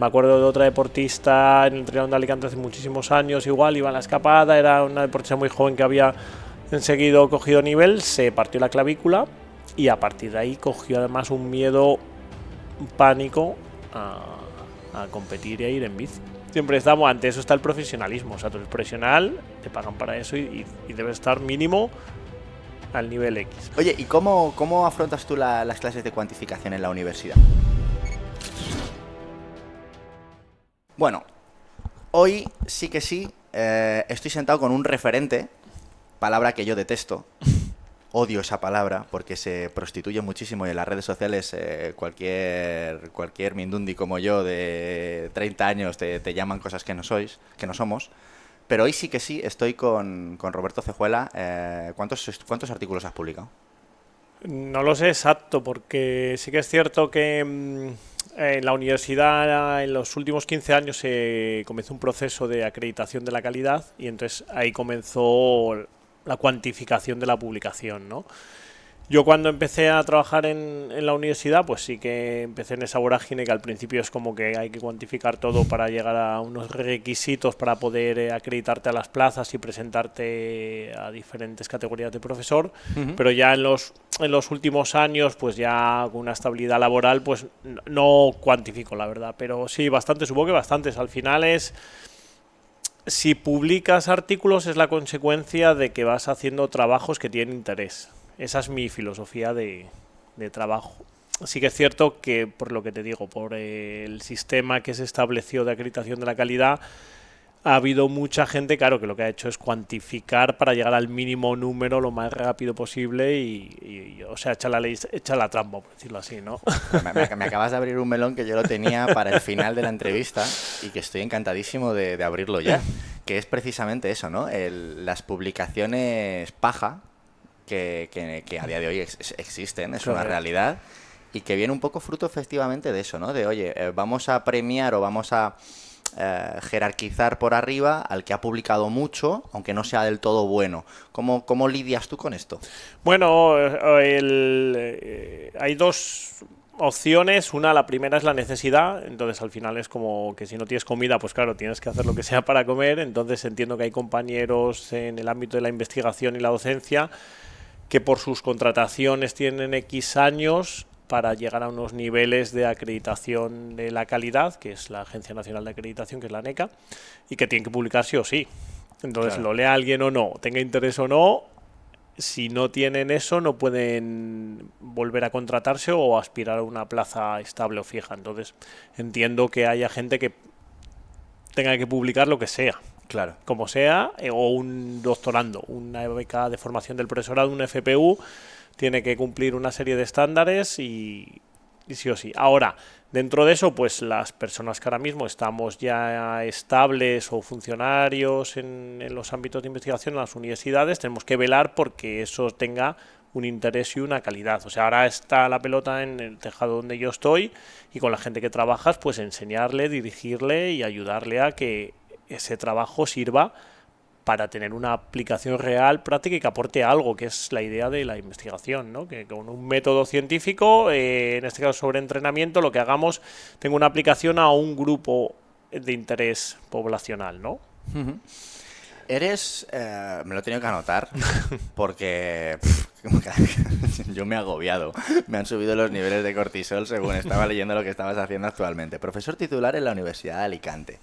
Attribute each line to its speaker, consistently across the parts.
Speaker 1: Me acuerdo de otra deportista en el Triatlón de Alicante hace muchísimos años, igual iba a la escapada, era una deportista muy joven que había enseguida cogido nivel, se partió la clavícula y a partir de ahí cogió además un miedo, un pánico a competir y a ir en bici. Siempre estamos, ante eso está el profesionalismo, o sea, tú eres profesional, te pagan para eso y debes estar mínimo al nivel X.
Speaker 2: Oye, ¿y cómo afrontas tú las clases de cuantificación en la universidad? Bueno, hoy sí que sí, estoy sentado con un referente, palabra que yo detesto. Odio esa palabra porque se prostituye muchísimo y en las redes sociales cualquier mindundi como yo de 30 años te llaman cosas que no somos. Pero hoy sí que sí estoy con Roberto Cejuela. ¿Cuántos artículos has publicado?
Speaker 1: No lo sé exacto, porque sí que es cierto que en la universidad en los últimos 15 años se comenzó un proceso de acreditación de la calidad y entonces ahí comenzó la cuantificación de la publicación, ¿no? Yo cuando empecé a trabajar en la universidad, pues sí que empecé en esa vorágine que al principio es como que hay que cuantificar todo para llegar a unos requisitos para poder acreditarte a las plazas y presentarte a diferentes categorías de profesor, pero ya en los últimos años, pues ya con una estabilidad laboral, pues no cuantifico, la verdad, pero sí, bastante, supongo que bastantes. Al final es... Si publicas artículos es la consecuencia de que vas haciendo trabajos que tienen interés. Esa es mi filosofía de trabajo. Sí que es cierto que, por lo que te digo, por el sistema que se estableció de acreditación de la calidad, ha habido mucha gente, claro, que lo que ha hecho es cuantificar para llegar al mínimo número lo más rápido posible y o sea, echa la trampa, por decirlo así, ¿no?
Speaker 2: Me acabas de abrir un melón que yo lo tenía para el final de la entrevista y que estoy encantadísimo de abrirlo ya, que es precisamente eso, ¿no? Las publicaciones paja, que a día de hoy existen, es una realidad, y que viene un poco fruto efectivamente de eso, ¿no? De, oye, vamos a premiar o vamos a jerarquizar por arriba al que ha publicado mucho, aunque no sea del todo bueno. ¿Cómo lidias tú con esto?
Speaker 1: Bueno, hay dos opciones. La primera es la necesidad, entonces al final es como que si no tienes comida, pues claro, tienes que hacer lo que sea para comer, entonces entiendo que hay compañeros en el ámbito de la investigación y la docencia que por sus contrataciones tienen X años para llegar a unos niveles de acreditación de la calidad, que es la Agencia Nacional de Acreditación, que es la ANECA, y que tienen que publicar sí o sí. Entonces, claro, lo lea alguien o no, tenga interés o no, si no tienen eso, no pueden volver a contratarse o aspirar a una plaza estable o fija. Entonces, entiendo que haya gente que tenga que publicar lo que sea.
Speaker 2: Claro.
Speaker 1: Como sea, o un doctorando, una beca de formación del profesorado, un FPU, tiene que cumplir una serie de estándares y sí o sí. Ahora, dentro de eso, pues las personas que ahora mismo estamos ya estables o funcionarios en los ámbitos de investigación en las universidades, tenemos que velar porque eso tenga un interés y una calidad. O sea, ahora está la pelota en el tejado donde yo estoy y con la gente que trabajas, pues enseñarle, dirigirle y ayudarle a que ese trabajo sirva para tener una aplicación real, práctica y que aporte algo, que es la idea de la investigación, ¿no? Que con un método científico, en este caso sobre entrenamiento, lo que hagamos tenga una aplicación a un grupo de interés poblacional, ¿no?
Speaker 2: Eres... me lo he tenido que anotar porque yo me he agobiado. Me han subido los niveles de cortisol según estaba leyendo lo que estabas haciendo actualmente. Profesor titular en la Universidad de Alicante.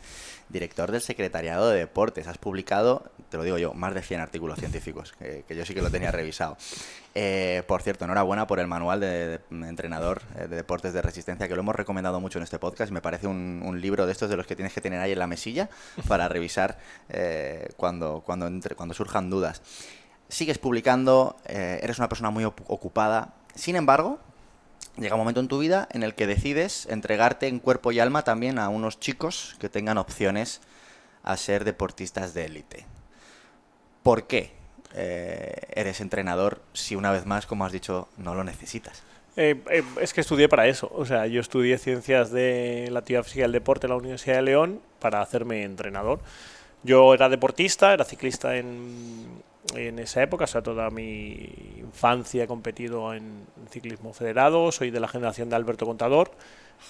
Speaker 2: Director del Secretariado de Deportes. Has publicado, te lo digo yo, más de 100 artículos científicos, que yo sí que lo tenía revisado. Por cierto, enhorabuena por el manual de entrenador de deportes de resistencia, que lo hemos recomendado mucho en este podcast. Me parece un libro de estos de los que tienes que tener ahí en la mesilla para revisar cuando surjan dudas. Sigues publicando, eres una persona muy ocupada. Sin embargo, llega un momento en tu vida en el que decides entregarte en cuerpo y alma también a unos chicos que tengan opciones a ser deportistas de élite. ¿Por qué eres entrenador si una vez más, como has dicho, no lo necesitas?
Speaker 1: Es que estudié para eso. O sea, yo estudié Ciencias de la Actividad Física y el Deporte en la Universidad de León para hacerme entrenador. Yo era deportista, era ciclista en esa época, o sea, toda mi infancia he competido en ciclismo federado, soy de la generación de Alberto Contador,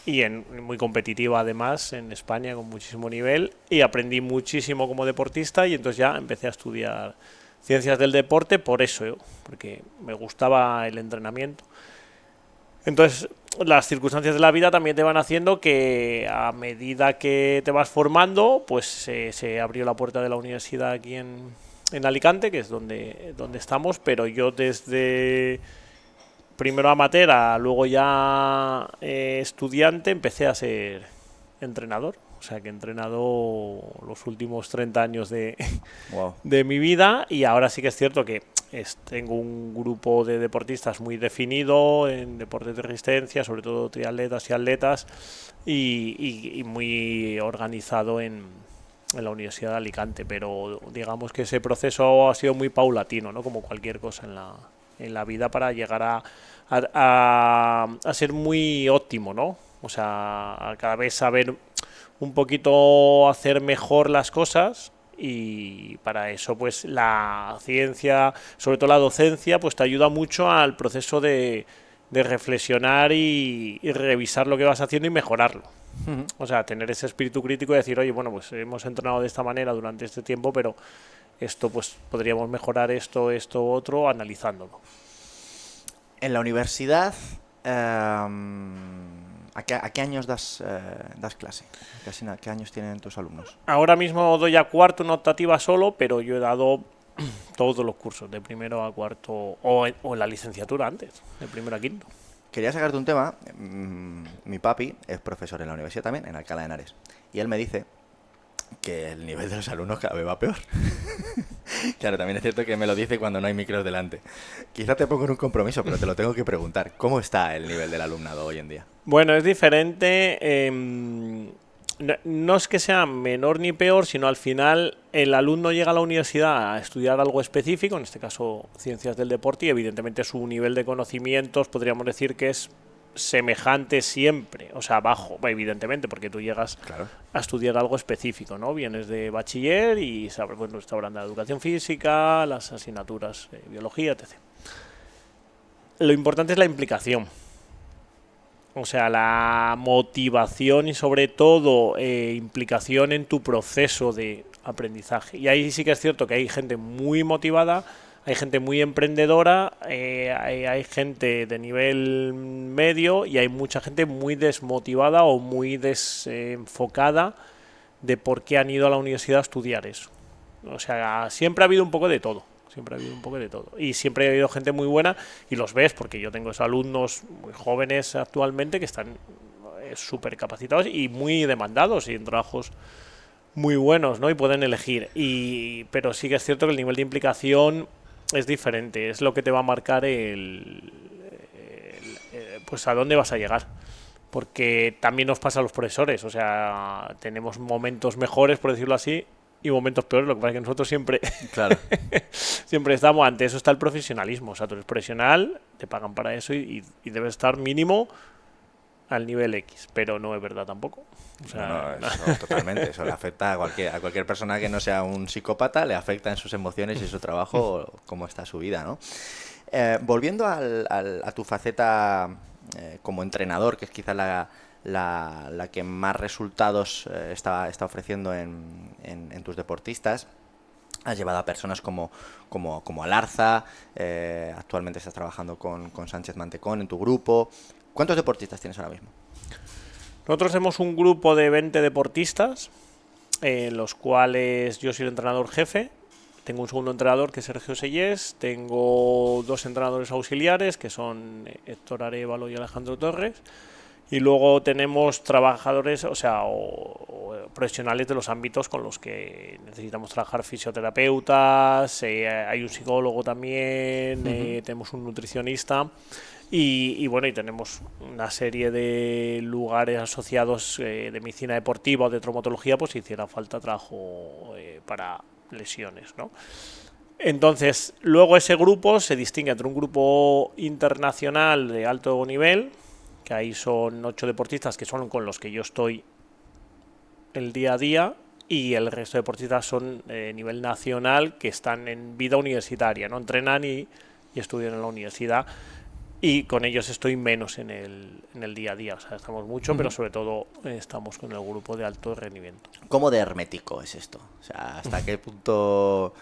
Speaker 1: y muy competitiva además en España con muchísimo nivel, y aprendí muchísimo como deportista y entonces ya empecé a estudiar ciencias del deporte por eso, porque me gustaba el entrenamiento. Entonces, las circunstancias de la vida también te van haciendo que a medida que te vas formando, pues se abrió la puerta de la universidad aquí en Alicante, que es donde estamos, pero yo desde primero amateur a luego ya estudiante empecé a ser entrenador. O sea que he entrenado los últimos 30 años
Speaker 2: Wow.
Speaker 1: de mi vida, y ahora sí que es cierto que tengo un grupo de deportistas muy definido en deportes de resistencia, sobre todo triatletas y atletas, y muy organizado en la Universidad de Alicante, pero digamos que ese proceso ha sido muy paulatino, ¿no? Como cualquier cosa en la vida, para llegar a ser muy óptimo, ¿no? O sea, a cada vez saber un poquito hacer mejor las cosas, y para eso pues la ciencia, sobre todo la docencia, pues te ayuda mucho al proceso de reflexionar y revisar lo que vas haciendo y mejorarlo. O sea, tener ese espíritu crítico y decir, oye, bueno, pues hemos entrenado de esta manera durante este tiempo, pero esto pues podríamos mejorar esto, otro, analizándolo.
Speaker 2: En la universidad, ¿a qué años das clase? ¿Qué años tienen tus alumnos?
Speaker 1: Ahora mismo doy a cuarto en optativa solo, pero yo he dado todos los cursos, de primero a cuarto, o en la licenciatura antes, de primero a quinto.
Speaker 2: Quería sacarte un tema. Mi papi es profesor en la universidad también, en Alcalá de Henares. Y él me dice que el nivel de los alumnos cada vez va peor. Claro, también es cierto que me lo dice cuando no hay micros delante. Quizá te pongo en un compromiso, pero te lo tengo que preguntar. ¿Cómo está el nivel del alumnado hoy en día?
Speaker 1: Bueno, es diferente. No es que sea menor ni peor, sino al final el alumno llega a la universidad a estudiar algo específico, en este caso ciencias del deporte, y evidentemente su nivel de conocimientos podríamos decir que es semejante siempre, o sea, bajo, evidentemente, porque tú llegas
Speaker 2: Claro.
Speaker 1: a estudiar algo específico, ¿no? Vienes de bachiller y sabes, bueno, está hablando de educación física, las asignaturas de biología, etc. Lo importante es la implicación. O sea, la motivación y sobre todo implicación en tu proceso de aprendizaje. Y ahí sí que es cierto que hay gente muy motivada, hay gente muy emprendedora, hay gente de nivel medio, y hay mucha gente muy desmotivada o muy desenfocada de por qué han ido a la universidad a estudiar eso. O sea, siempre ha habido un poco de todo. Siempre ha habido un poco de todo. Y siempre ha habido gente muy buena, y los ves, porque yo tengo esos alumnos muy jóvenes actualmente que están súper capacitados y muy demandados y en trabajos muy buenos, ¿no? Y pueden elegir. Pero sí que es cierto que el nivel de implicación es diferente. Es lo que te va a marcar pues a dónde vas a llegar. Porque también nos pasa a los profesores. O sea, tenemos momentos mejores, por decirlo así, y momentos peores. Lo que pasa es que nosotros siempre
Speaker 2: Claro.
Speaker 1: siempre estamos, ante eso está el profesionalismo. O sea, tú eres profesional, te pagan para eso, y debes estar mínimo al nivel X, pero no es verdad tampoco. O sea,
Speaker 2: No, eso totalmente. Eso le afecta a cualquier persona que no sea un psicópata, le afecta en sus emociones y su trabajo, cómo está su vida, ¿no? Volviendo a tu faceta como entrenador, que es quizá la que más resultados está ofreciendo en tus deportistas. Has llevado a personas como Alarza, actualmente estás trabajando con Sánchez Mantecón en tu grupo. ¿Cuántos deportistas tienes ahora mismo?
Speaker 1: nosotros tenemos un grupo de 20 deportistas, en los cuales yo soy el entrenador jefe. Tengo un segundo entrenador, que es Sergio Sellés. Tengo dos entrenadores auxiliares, que son Héctor Arévalo y Alejandro Torres. Y luego tenemos trabajadores, o sea, o profesionales de los ámbitos con los que necesitamos trabajar: fisioterapeutas, hay un psicólogo también, tenemos un nutricionista. Y bueno, y tenemos una serie de lugares asociados de medicina deportiva o de traumatología, pues si hiciera falta trabajo para lesiones, ¿no? Entonces, luego ese grupo se distingue entre un grupo internacional de alto nivel, que ahí son 8 deportistas, que son con los que yo estoy el día a día, y el resto de deportistas son de nivel nacional, que están en vida universitaria, ¿no? Entrenan y estudian en la universidad. y con ellos estoy menos en el día a día. O sea, estamos mucho, pero sobre todo estamos con el grupo de alto rendimiento.
Speaker 2: ¿Cómo de hermético es esto? O sea, ¿hasta qué punto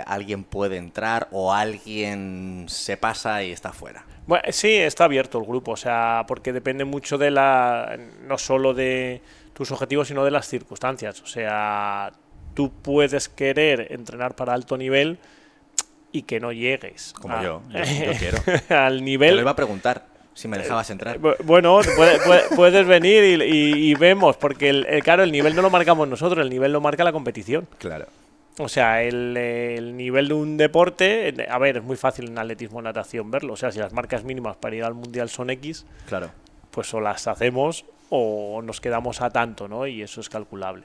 Speaker 2: alguien puede entrar o alguien se pasa y está fuera?
Speaker 1: Bueno, sí, está abierto el grupo, o sea, porque depende mucho no solo de tus objetivos, sino de las circunstancias. O sea, tú puedes querer entrenar para alto nivel y que no llegues
Speaker 2: Como yo quiero.
Speaker 1: al nivel.
Speaker 2: Te lo iba a preguntar si me dejabas entrar.
Speaker 1: Bueno, puedes venir y vemos, porque claro, el nivel no lo marcamos nosotros, el nivel lo marca la competición.
Speaker 2: Claro.
Speaker 1: O sea, el nivel de un deporte, a ver, es muy fácil en atletismo o natación verlo. O sea, si las marcas mínimas para ir al mundial son X,
Speaker 2: Claro.
Speaker 1: pues o las hacemos o nos quedamos a tanto, ¿no? Y eso es calculable.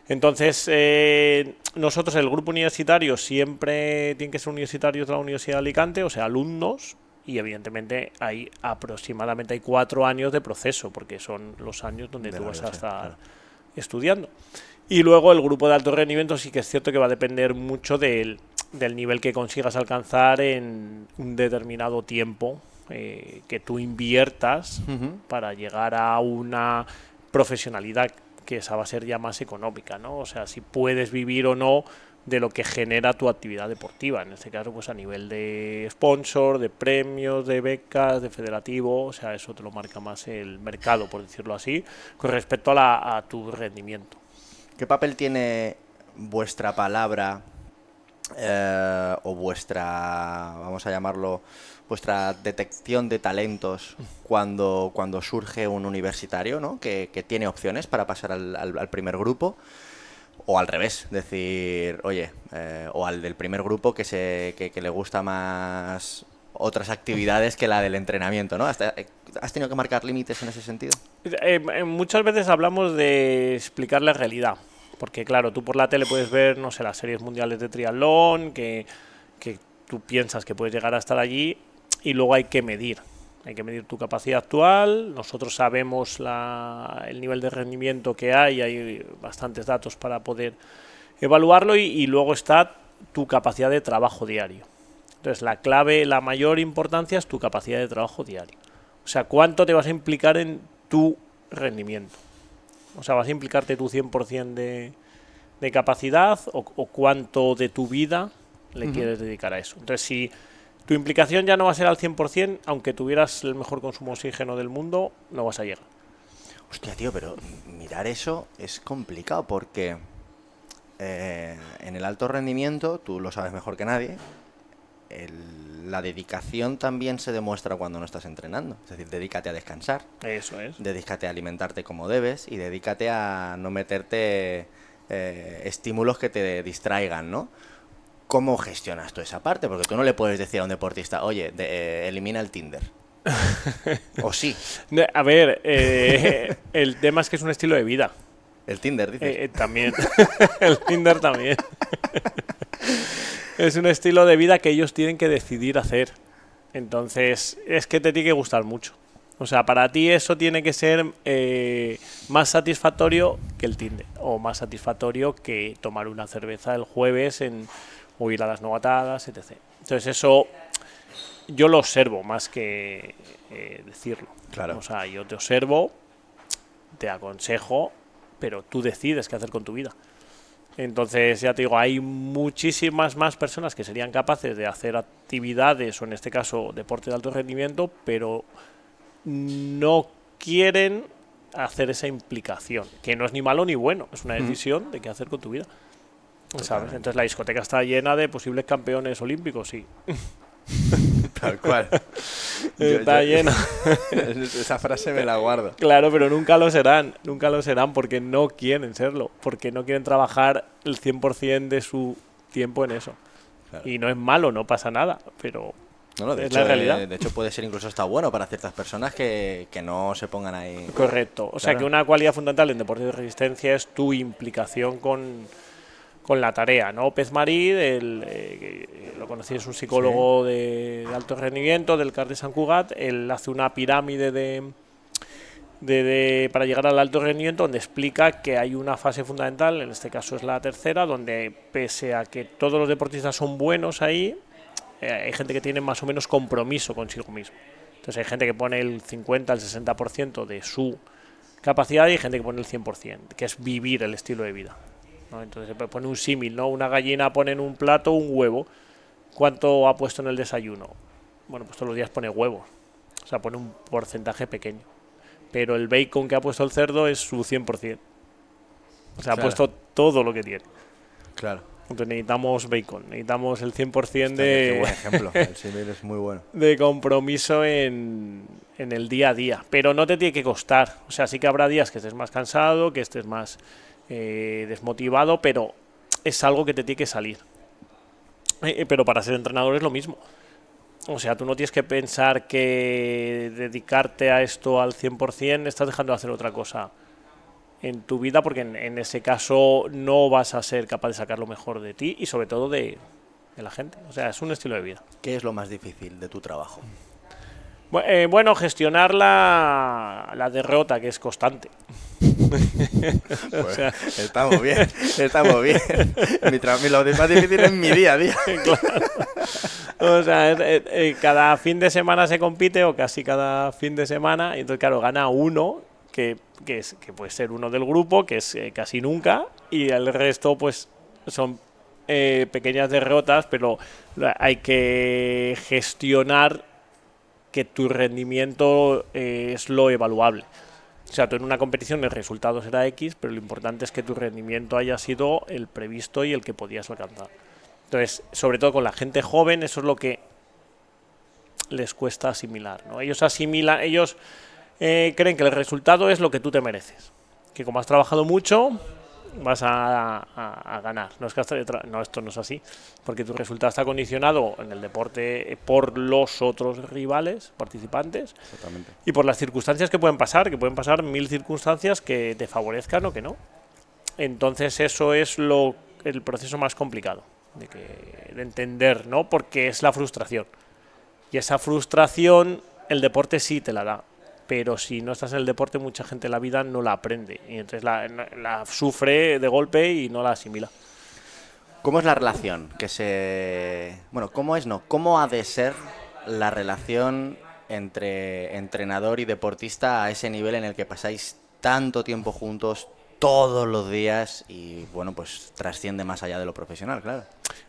Speaker 1: Entonces, nosotros, el grupo universitario, siempre tienen que ser universitarios de la Universidad de Alicante, o sea, alumnos, y evidentemente hay aproximadamente 4 años de proceso, porque son los años donde tú vas a estar estudiando. Y luego el grupo de alto rendimiento sí que es cierto que va a depender mucho del nivel que consigas alcanzar en un determinado tiempo que tú inviertas para llegar a una profesionalidad, que esa va a ser ya más económica, ¿no? O sea, si puedes vivir o no de lo que genera tu actividad deportiva, en este caso pues a nivel de sponsor, de premios, de becas, de federativo, o sea, eso te lo marca más el mercado, por decirlo así, con respecto a tu rendimiento.
Speaker 2: ¿Qué papel tiene vuestra palabra o vuestra, vamos a llamarlo, vuestra detección de talentos cuando surge un universitario, ¿no? que tiene opciones para pasar al primer grupo? O al revés, decir, oye, o al del primer grupo que le gusta más otras actividades que la del entrenamiento, ¿no? ¿Has tenido que marcar límites en ese sentido?
Speaker 1: Muchas veces hablamos de explicar la realidad, porque claro, tú por la tele puedes ver, no sé, las series mundiales de triatlón, que tú piensas que puedes llegar a estar allí, y luego hay que medir tu capacidad actual. Nosotros sabemos el nivel de rendimiento que hay bastantes datos para poder evaluarlo, y luego está tu capacidad de trabajo diario. Entonces la clave, la mayor importancia es tu capacidad de trabajo diario. O sea, cuánto te vas a implicar en tu rendimiento. O sea, vas a implicarte tu 100% de capacidad o cuánto de tu vida le quieres dedicar a eso. Entonces, si tu implicación ya no va a ser al 100%, aunque tuvieras el mejor consumo de oxígeno del mundo, no vas a llegar.
Speaker 2: Hostia, tío, pero mirar eso es complicado porque en el alto rendimiento, tú lo sabes mejor que nadie, la dedicación también se demuestra cuando no estás entrenando. Es decir, dedícate a descansar.
Speaker 1: Eso es.
Speaker 2: Dedícate a alimentarte como debes y dedícate a no meterte estímulos que te distraigan, ¿no? ¿Cómo gestionas toda esa parte? Porque tú no le puedes decir a un deportista, oye, elimina el Tinder. ¿O sí?
Speaker 1: A ver, el tema es que es un estilo de vida.
Speaker 2: El Tinder, dices.
Speaker 1: También. El Tinder también. Es un estilo de vida que ellos tienen que decidir hacer. Entonces, es que te tiene que gustar mucho. O sea, para ti eso tiene que ser más satisfactorio que el Tinder. O más satisfactorio que tomar una cerveza el jueves o ir a las novatadas, etc. Entonces, eso yo lo observo más que decirlo.
Speaker 2: Claro.
Speaker 1: O sea, yo te observo, te aconsejo, pero tú decides qué hacer con tu vida. Entonces, ya te digo, hay muchísimas más personas que serían capaces de hacer actividades, o en este caso deporte de alto rendimiento, pero no quieren hacer esa implicación, que no es ni malo ni bueno, es una decisión de qué hacer con tu vida. ¿Sabes? Entonces la discoteca está llena de posibles campeones olímpicos, sí.
Speaker 2: Tal cual.
Speaker 1: Está llena.
Speaker 2: Esa frase me la guardo.
Speaker 1: Claro, pero nunca lo serán porque no quieren serlo, porque no quieren trabajar el 100% de su tiempo en eso. Claro. Y no es malo, no pasa nada, pero
Speaker 2: de
Speaker 1: es
Speaker 2: hecho,
Speaker 1: la realidad.
Speaker 2: De hecho, puede ser incluso hasta bueno para ciertas personas que no se pongan ahí.
Speaker 1: Correcto. O sea, que una cualidad fundamental en deporte de resistencia es tu implicación con la tarea, ¿no? Pez Marí, lo conocí, es un psicólogo de alto rendimiento del CAR de Sant Cugat. Él hace una pirámide para llegar al alto rendimiento, donde explica que hay una fase fundamental, en este caso es la tercera, donde pese a que todos los deportistas son buenos ahí, hay gente que tiene más o menos compromiso consigo mismo. Entonces hay gente que pone el 50, el 60% de su capacidad y hay gente que pone el 100%, que es vivir el estilo de vida, ¿no? Entonces se pone un símil, ¿no? Una gallina pone en un plato un huevo. ¿Cuánto ha puesto en el desayuno? Bueno, pues todos los días pone huevos. O sea, pone un porcentaje pequeño. Pero el bacon que ha puesto el cerdo es su 100%. O sea, ha puesto todo lo que tiene.
Speaker 2: Claro.
Speaker 1: Entonces necesitamos bacon, necesitamos el 100%
Speaker 2: Qué buen ejemplo, el símil es muy bueno.
Speaker 1: de compromiso en el día a día. Pero no te tiene que costar. O sea, sí que habrá días que estés más cansado, que estés más desmotivado, pero es algo que te tiene que salir. Pero para ser entrenador es lo mismo. O sea, tú no tienes que pensar que dedicarte a esto al 100% estás dejando de hacer otra cosa en tu vida, porque en ese caso no vas a ser capaz de sacar lo mejor de ti y sobre todo de la gente. O sea, es un estilo de vida.
Speaker 2: ¿Qué es lo más difícil de tu trabajo?
Speaker 1: Bueno, gestionar la derrota, que es constante.
Speaker 2: Pues, o sea, estamos bien, estamos bien. Lo más difícil es mi día a día.
Speaker 1: Claro. O sea, cada fin de semana se compite, o casi cada fin de semana, y entonces, claro, gana uno, que puede ser uno del grupo, que es casi nunca, y el resto, pues, son pequeñas derrotas, pero hay que gestionar que tu rendimiento es lo evaluable. O sea, tú en una competición el resultado será X, pero lo importante es que tu rendimiento haya sido el previsto y el que podías alcanzar. Entonces, sobre todo con la gente joven, eso es lo que les cuesta asimilar, ¿no? Ellos creen que el resultado es lo que tú te mereces. Que como has trabajado mucho, vas a ganar. No, esto no es así, porque tu resultado está condicionado en el deporte por los otros rivales, participantes,
Speaker 2: Exactamente.
Speaker 1: y por las circunstancias que pueden pasar 1000 circunstancias que te favorezcan o que no. Entonces eso es el proceso más complicado de entender, ¿no? Porque es la frustración. Y esa frustración el deporte sí te la da. Pero si no estás en el deporte, mucha gente en la vida no la aprende. Y entonces la sufre de golpe y no la asimila.
Speaker 2: ¿Cómo es la relación Bueno, ¿cómo ha de ser la relación entre entrenador y deportista a ese nivel en el que pasáis tanto tiempo juntos todos los días y, bueno, pues trasciende más allá de lo profesional, claro?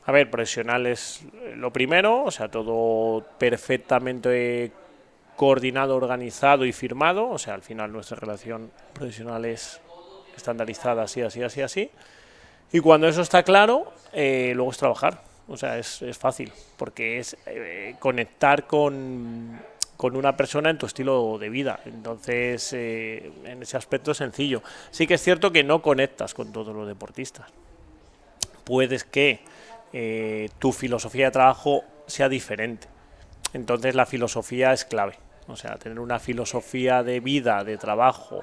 Speaker 1: A ver, profesional es lo primero, o sea, todo perfectamente coordinado, organizado y firmado. O sea, al final nuestra relación profesional es estandarizada, así, así, así, así. Y cuando eso está claro, luego es trabajar. O sea, es fácil, porque es conectar con una persona en tu estilo de vida. Entonces, en ese aspecto es sencillo. Sí que es cierto que no conectas con todos los deportistas. Puedes que tu filosofía de trabajo sea diferente. Entonces la filosofía es clave. O sea, tener una filosofía de vida, de trabajo,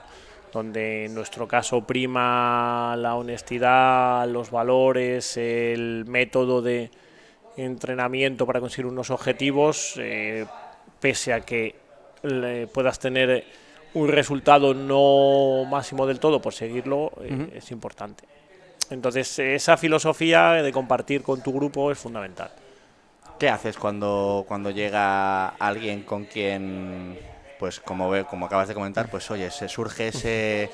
Speaker 1: donde en nuestro caso prima la honestidad, los valores, el método de entrenamiento para conseguir unos objetivos, pese a que puedas tener un resultado no máximo del todo por seguirlo, es importante. Entonces esa filosofía de compartir con tu grupo es fundamental.
Speaker 2: ¿Qué haces cuando llega alguien con quien, pues como acabas de comentar, pues oye, se surge ese...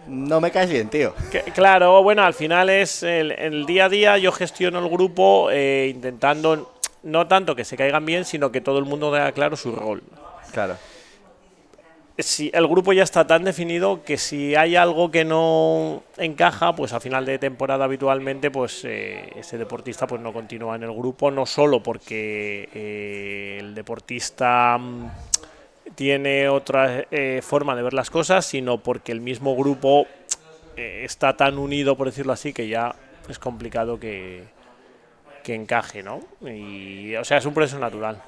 Speaker 2: no me caes bien, tío?
Speaker 1: Claro, bueno, al final es el día a día. Yo gestiono el grupo intentando no tanto que se caigan bien, sino que todo el mundo tenga claro su rol.
Speaker 2: Claro.
Speaker 1: Si el grupo ya está tan definido que si hay algo que no encaja, pues a final de temporada habitualmente, pues ese deportista pues no continúa en el grupo, no solo porque el deportista tiene otra forma de ver las cosas, sino porque el mismo grupo está tan unido, por decirlo así, que ya es complicado que encaje, ¿no? Y, o sea, es un proceso natural,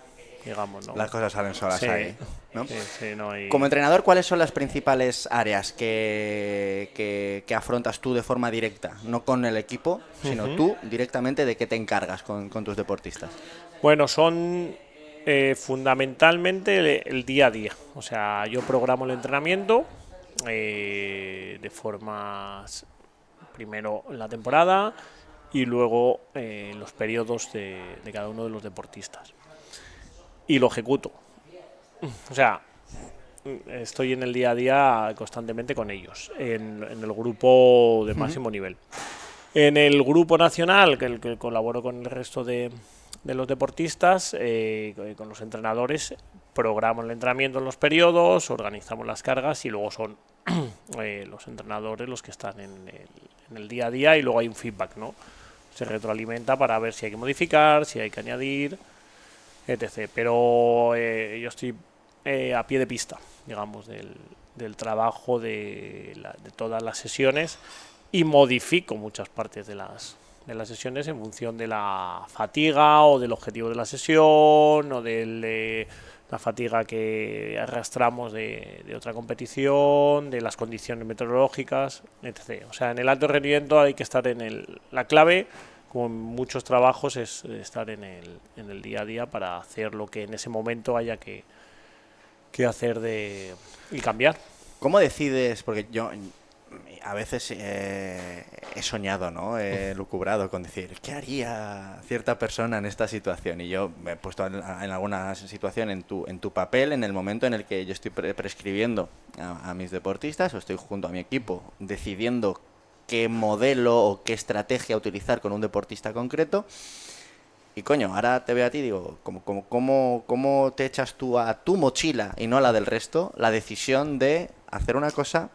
Speaker 1: digamos, ¿no?
Speaker 2: Las cosas salen solas ahí, ¿no?
Speaker 1: Sí, no hay...
Speaker 2: Como entrenador, ¿cuáles son las principales áreas que afrontas tú de forma directa? No con el equipo, sino tú directamente, ¿de qué te encargas con tus deportistas?
Speaker 1: Bueno, son fundamentalmente el día a día. O sea, yo programo el entrenamiento de forma, primero en la temporada y luego los periodos de cada uno de los deportistas. y lo ejecuto. O sea, estoy en el día a día constantemente con ellos, en el grupo de máximo nivel. En el grupo nacional, que colaboro con el resto de los deportistas, con los entrenadores, programo el entrenamiento en los periodos, organizamos las cargas y luego son los entrenadores los que están en el día a día y luego hay un feedback, ¿no? Se retroalimenta para ver si hay que modificar, si hay que añadir, etc. Pero yo estoy a pie de pista, digamos, del trabajo de todas las sesiones y modifico muchas partes de las sesiones en función de la fatiga o del objetivo de la sesión o de la fatiga que arrastramos de otra competición, de las condiciones meteorológicas, etc. O sea, en el alto rendimiento hay que estar la clave, como en muchos trabajos, es estar en el día a día para hacer lo que en ese momento haya que hacer y cambiar.
Speaker 2: ¿Cómo decides? Porque yo a veces he soñado, ¿no? He lucubrado con decir, ¿qué haría cierta persona en esta situación? Y yo me he puesto en alguna situación en tu papel, en el momento en el que yo estoy prescribiendo a mis deportistas o estoy junto a mi equipo decidiendo qué modelo o qué estrategia utilizar con un deportista concreto. Y coño, ahora te veo a ti y digo, ¿cómo te echas tú a tu mochila y no a la del resto la decisión de hacer una cosa,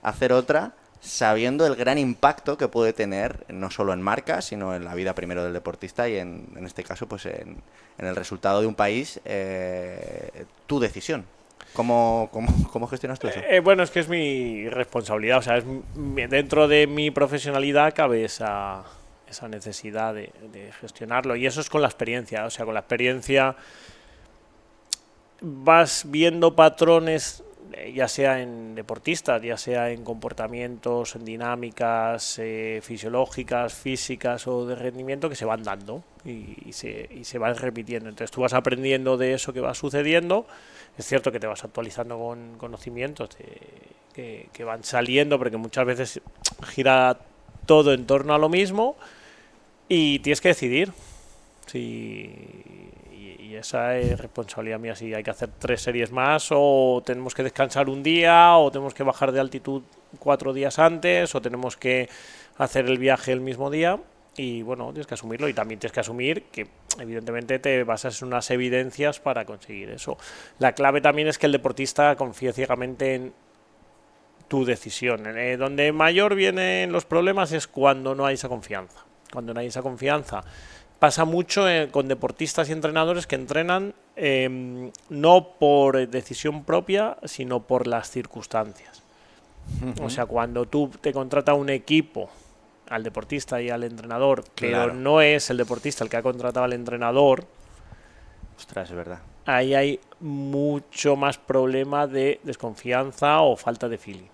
Speaker 2: hacer otra, sabiendo el gran impacto que puede tener no solo en marca, sino en la vida primero del deportista y en este caso pues en el resultado de un país, tu decisión? ¿Cómo gestionas tú eso?
Speaker 1: Bueno, es que es mi responsabilidad, o sea, dentro de mi profesionalidad cabe esa necesidad de gestionarlo y eso es con la experiencia, o sea, con la experiencia vas viendo patrones, ya sea en deportistas, ya sea en comportamientos, en dinámicas fisiológicas, físicas o de rendimiento que se van dando y se van repitiendo. Entonces tú vas aprendiendo de eso que va sucediendo. Es cierto que te vas actualizando con conocimientos que van saliendo, porque muchas veces gira todo en torno a lo mismo y tienes que decidir y esa es responsabilidad mía, si hay que hacer 3 series más o tenemos que descansar un día o tenemos que bajar de altitud 4 días antes o tenemos que hacer el viaje el mismo día y bueno, tienes que asumirlo y también tienes que asumir que evidentemente te basas en unas evidencias para conseguir eso. La clave también es que el deportista confíe ciegamente en tu decisión. Donde mayor vienen los problemas es cuando no hay esa confianza. Cuando no hay esa confianza pasa mucho con deportistas y entrenadores que entrenan no por decisión propia, sino por las circunstancias. O sea, cuando tú te contrata un equipo, al deportista y al entrenador,
Speaker 2: Claro.
Speaker 1: pero no es el deportista el que ha contratado al entrenador,
Speaker 2: Ostras, es verdad.
Speaker 1: ahí hay mucho más problema de desconfianza o falta de feeling.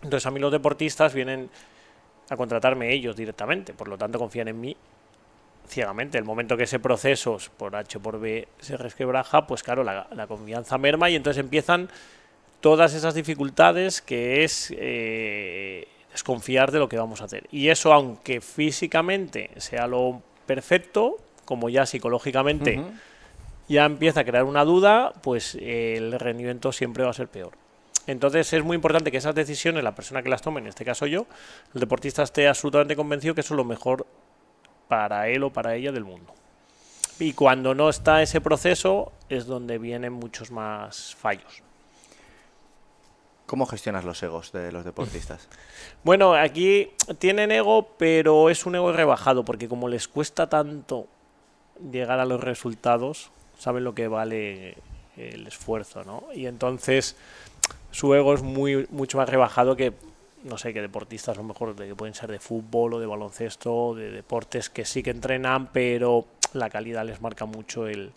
Speaker 1: Entonces a mí los deportistas vienen a contratarme ellos directamente, por lo tanto confían en mí ciegamente. El momento que ese proceso por H o por B se resquebraja, pues claro, la confianza merma y entonces empiezan todas esas dificultades que es desconfiar de lo que vamos a hacer. Y eso, aunque físicamente sea lo perfecto, como ya psicológicamente ya empieza a crear una duda, pues el rendimiento siempre va a ser peor. Entonces es muy importante que esas decisiones, la persona que las tome, en este caso yo, el deportista esté absolutamente convencido que eso es lo mejor para él o para ella del mundo. Y cuando no está ese proceso es donde vienen muchos más fallos.
Speaker 2: ¿Cómo gestionas los egos de los deportistas?
Speaker 1: Bueno, aquí tienen ego, pero es un ego rebajado, porque como les cuesta tanto llegar a los resultados, saben lo que vale el esfuerzo, ¿no? Y entonces su ego es mucho más rebajado que, no sé, que deportistas a lo mejor que pueden ser de fútbol o de baloncesto, de deportes que sí que entrenan, pero la calidad les marca mucho el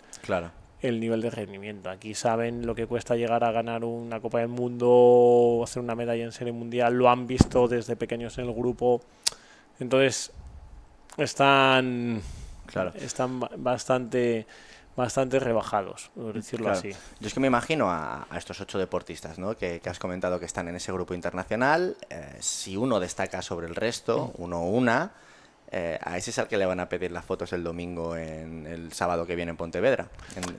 Speaker 1: nivel de rendimiento. Aquí saben lo que cuesta llegar a ganar una Copa del Mundo o hacer una medalla en serie mundial, lo han visto desde pequeños en el grupo, entonces están bastante rebajados, por decirlo así.
Speaker 2: Yo es que me imagino a estos 8 deportistas, ¿no? que has comentado que están en ese grupo internacional. Si uno destaca sobre el resto, uno o una, a ese es al que le van a pedir las fotos el domingo en el sábado que viene en Pontevedra,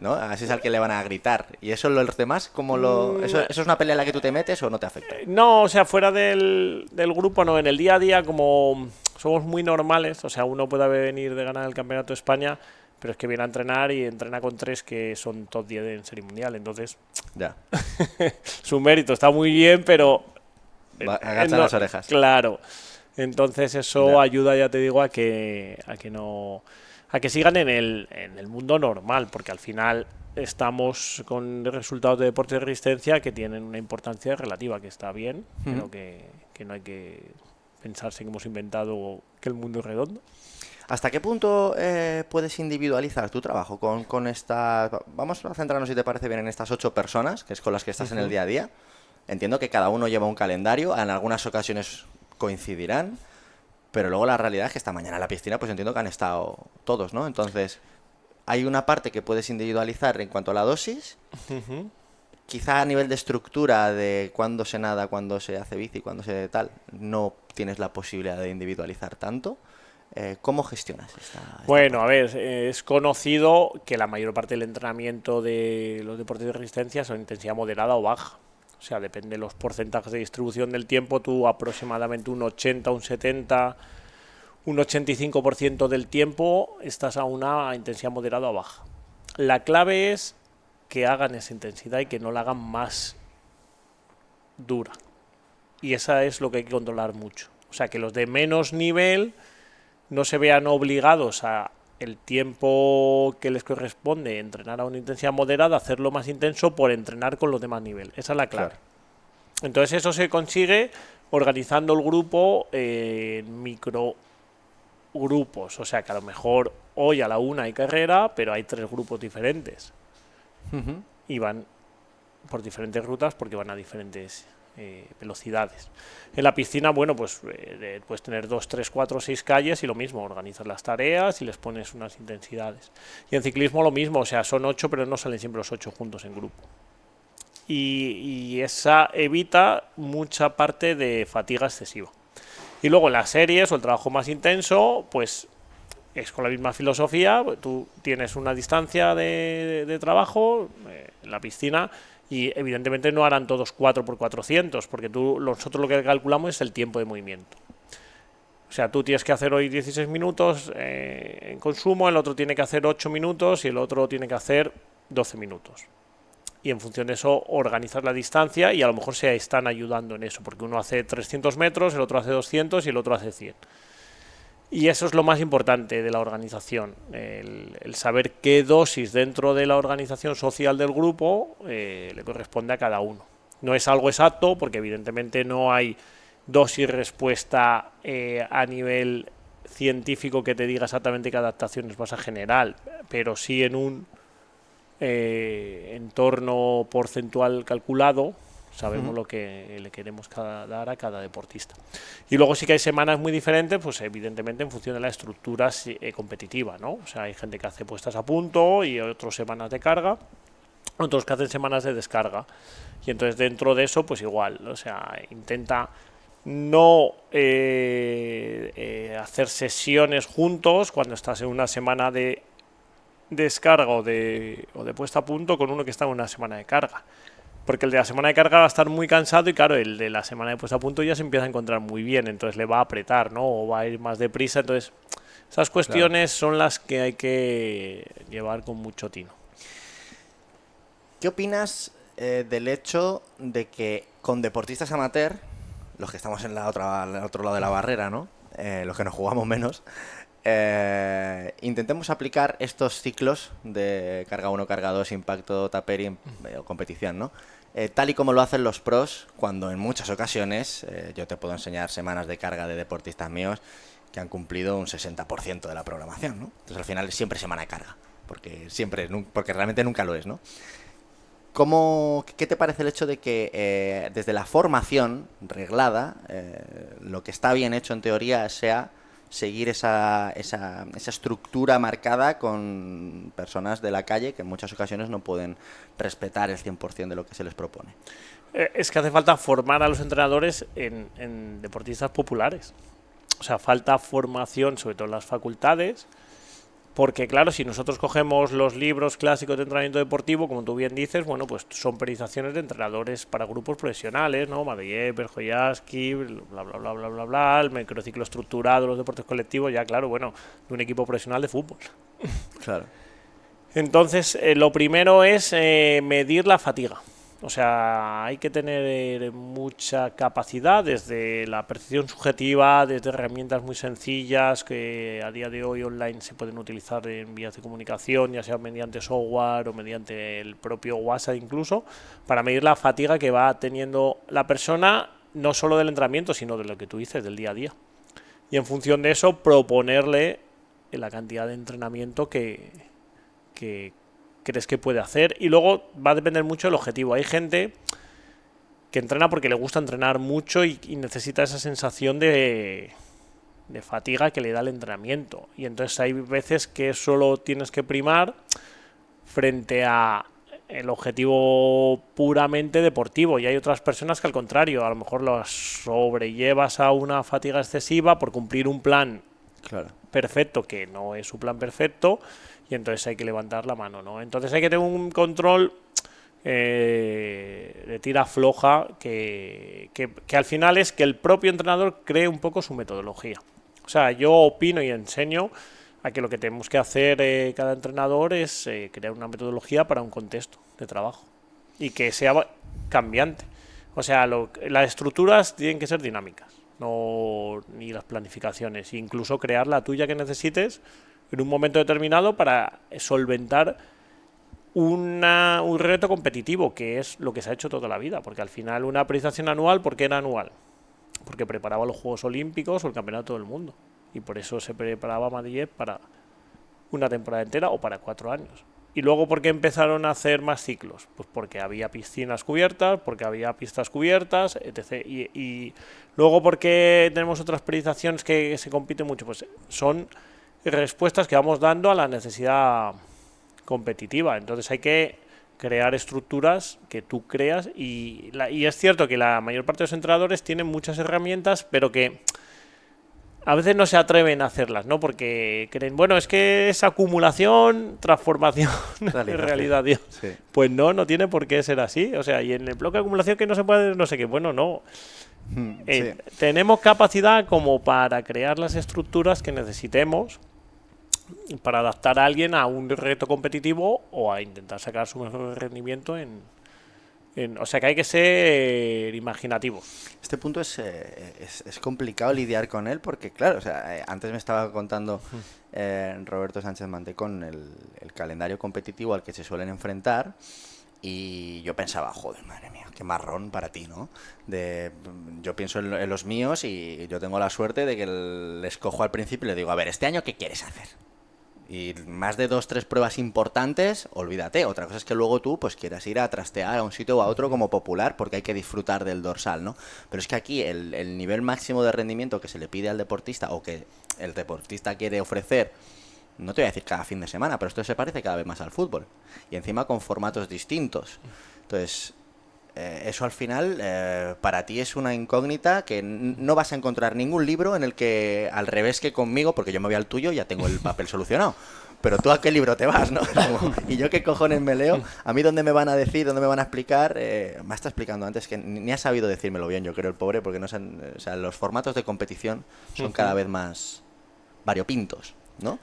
Speaker 2: ¿no? A ese es al que le van a gritar. ¿Y eso los demás, cómo eso es una pelea en la que tú te metes o no te afecta?
Speaker 1: No, o sea, fuera del grupo, no. En el día a día, como somos muy normales, o sea, uno puede venir de ganar el Campeonato de España, pero es que viene a entrenar y entrena con 3 que son top 10 en Serie Mundial. Entonces,
Speaker 2: Ya.
Speaker 1: su mérito está muy bien, pero...
Speaker 2: Agachan las orejas.
Speaker 1: Claro. Entonces eso
Speaker 2: Ya.
Speaker 1: ayuda, ya te digo, a que no... a que sigan en el mundo normal, porque al final estamos con resultados de deporte de resistencia que tienen una importancia relativa, que está bien, pero que no hay que pensarse que hemos inventado que el mundo es redondo.
Speaker 2: ¿Hasta qué punto puedes individualizar tu trabajo con estas... Vamos a centrarnos, si te parece bien, en estas 8 personas, que es con las que estás en el día a día. Entiendo que cada uno lleva un calendario, en algunas ocasiones coincidirán, pero luego la realidad es que esta mañana en la piscina pues entiendo que han estado todos, ¿no? Entonces, hay una parte que puedes individualizar en cuanto a la dosis, quizá a nivel de estructura de cuándo se nada, cuándo se hace bici, cuándo se tal, no tienes la posibilidad de individualizar tanto. ¿Cómo gestionas esta
Speaker 1: Bueno,
Speaker 2: parte?
Speaker 1: a ver, es conocido que la mayor parte del entrenamiento de los deportes de resistencia son intensidad moderada o baja. O sea, depende de los porcentajes de distribución del tiempo, tú aproximadamente un 80, un 70, un 85% del tiempo estás a una intensidad moderada o baja. La clave es que hagan esa intensidad y que no la hagan más dura. Y esa es lo que hay que controlar mucho. O sea, que los de menos nivel no se vean obligados a el tiempo que les corresponde entrenar a una intensidad moderada, hacerlo más intenso por entrenar con los demás niveles. Esa es la clave.
Speaker 2: Claro.
Speaker 1: Entonces eso se consigue organizando el grupo en micro grupos. O sea que a lo mejor hoy a la 1 hay carrera, pero hay 3 grupos diferentes. Y van por diferentes rutas porque van a diferentes velocidades. En la piscina, bueno, pues puedes tener 2, 3, 4, 6 calles y lo mismo, organizas las tareas y les pones unas intensidades. Y en ciclismo lo mismo, o sea, son 8, pero no salen siempre los 8 juntos en grupo. Y esa evita mucha parte de fatiga excesiva. Y luego en las series o el trabajo más intenso, pues es con la misma filosofía. Tú tienes una distancia de trabajo en la piscina y evidentemente no harán todos 4x400, porque nosotros lo que calculamos es el tiempo de movimiento. O sea, tú tienes que hacer hoy 16 minutos en consumo, el otro tiene que hacer 8 minutos y el otro tiene que hacer 12 minutos. Y en función de eso organizas la distancia y a lo mejor se están ayudando en eso, porque uno hace 300 metros, el otro hace 200 y el otro hace 100. Y eso es lo más importante de la organización, el saber qué dosis dentro de la organización social del grupo le corresponde a cada uno. No es algo exacto, porque evidentemente no hay dosis respuesta a nivel científico que te diga exactamente qué adaptaciones vas a generar, pero sí en un entorno porcentual calculado sabemos lo que le queremos dar a cada deportista. Y luego sí que hay semanas muy diferentes, pues evidentemente en función de la estructura competitiva, ¿no? O sea, hay gente que hace puestas a punto y otros semanas de carga, otros que hacen semanas de descarga. Y entonces dentro de eso, pues igual, o sea, intenta no hacer sesiones juntos cuando estás en una semana de descarga o de puesta a punto con uno que está en una semana de carga. Porque el de la semana de carga va a estar muy cansado y claro, el de la semana de puesta a punto ya se empieza a encontrar muy bien, entonces le va a apretar, ¿no? O va a ir más deprisa, entonces esas cuestiones son las que hay que llevar con mucho tino.
Speaker 2: ¿Qué opinas del hecho de que con deportistas amateur, los que estamos en al otro lado de la barrera, ¿no? Los que nos jugamos menos, intentemos aplicar estos ciclos de carga 1, carga 2, impacto, tapering o competición, ¿no? Tal y como lo hacen los pros, cuando en muchas ocasiones yo te puedo enseñar semanas de carga de deportistas míos que han cumplido un 60% de la programación, ¿no? Entonces al final es siempre semana de carga, porque realmente nunca lo es, ¿no? ¿Qué te parece el hecho de que desde la formación reglada, lo que está bien hecho en teoría sea seguir esa estructura marcada con personas de la calle que en muchas ocasiones no pueden respetar el 100% de lo que se les propone?
Speaker 1: Es que hace falta formar a los entrenadores en deportistas populares. o sea, falta formación, sobre todo en las facultades, porque claro, si nosotros cogemos los libros clásicos de entrenamiento deportivo, como tú bien dices, bueno, pues son periodizaciones de entrenadores para grupos profesionales, ¿no? Madiev, Berjoyaski, bla, bla, bla, bla, bla, bla, el microciclo estructurado, los deportes colectivos, ya claro, bueno, de un equipo profesional de fútbol.
Speaker 2: Claro.
Speaker 1: Entonces, lo primero es medir la fatiga. O sea, hay que tener mucha capacidad desde la percepción subjetiva, desde herramientas muy sencillas que a día de hoy online se pueden utilizar en vías de comunicación, ya sea mediante software o mediante el propio WhatsApp incluso, para medir la fatiga que va teniendo la persona, no solo del entrenamiento, sino de lo que tú dices, del día a día. Y en función de eso, proponerle la cantidad de entrenamiento que crees que puede hacer, y luego va a depender mucho del objetivo. Hay gente que entrena porque le gusta entrenar mucho y necesita esa sensación de fatiga que le da el entrenamiento, y entonces hay veces que solo tienes que primar frente a el objetivo puramente deportivo, y hay otras personas que al contrario, a lo mejor las sobrellevas a una fatiga excesiva por cumplir un plan perfecto que no es su plan perfecto, y entonces hay que levantar la mano, ¿no? Entonces hay que tener un control de tira floja que al final es que el propio entrenador cree un poco su metodología. O sea, yo opino y enseño a que lo que tenemos que hacer cada entrenador es crear una metodología para un contexto de trabajo y que sea cambiante. O sea, las estructuras tienen que ser dinámicas, no ni las planificaciones, incluso crear la tuya que necesites en un momento determinado para solventar un reto competitivo, que es lo que se ha hecho toda la vida, porque al final una periodización anual, ¿por qué era anual? Porque preparaba los Juegos Olímpicos o el Campeonato del Mundo, y por eso se preparaba Madiev para una temporada entera o para 4 años. ¿Y luego por qué empezaron a hacer más ciclos? Pues porque había piscinas cubiertas, porque había pistas cubiertas, etc. Y luego porque tenemos otras periodizaciones que se compiten mucho, pues son respuestas que vamos dando a la necesidad competitiva. Entonces hay que crear estructuras que tú creas, y es cierto que la mayor parte de los entrenadores tienen muchas herramientas, pero que a veces no se atreven a hacerlas, ¿no? Porque creen, bueno, es que es acumulación, transformación en realidad, Dios. Sí. Pues no tiene por qué ser así. O sea, y en el bloque de acumulación que no se puede, no sé qué, bueno, no. Sí. Tenemos capacidad como para crear las estructuras que necesitemos para adaptar a alguien a un reto competitivo o a intentar sacar su mejor rendimiento o sea que hay que ser imaginativo.
Speaker 2: Este punto es complicado lidiar con él porque, claro, o sea, antes me estaba contando Roberto Sánchez Mantecón el calendario competitivo al que se suelen enfrentar, y yo pensaba, joder, madre mía, qué marrón para ti, ¿no? Yo pienso en los míos y yo tengo la suerte de que les cojo al principio y le digo, a ver, ¿este año qué quieres hacer? Y más de 2-3 pruebas importantes, olvídate. Otra cosa es que luego tú pues quieras ir a trastear a un sitio o a otro como popular, porque hay que disfrutar del dorsal, ¿no? Pero es que aquí el nivel máximo de rendimiento que se le pide al deportista, o que el deportista quiere ofrecer, no te voy a decir cada fin de semana, pero esto se parece cada vez más al fútbol. Y encima con formatos distintos. Entonces, eso al final para ti es una incógnita que no vas a encontrar ningún libro en el que, al revés que conmigo, porque yo me voy al tuyo y ya tengo el papel solucionado, pero tú a qué libro te vas, ¿no? Y yo qué cojones me leo, a mí dónde me van a decir, dónde me van a explicar, me está explicando antes que ni ha sabido decírmelo bien, yo creo, el pobre, porque no o sea, los formatos de competición son cada vez más variopintos, ¿no?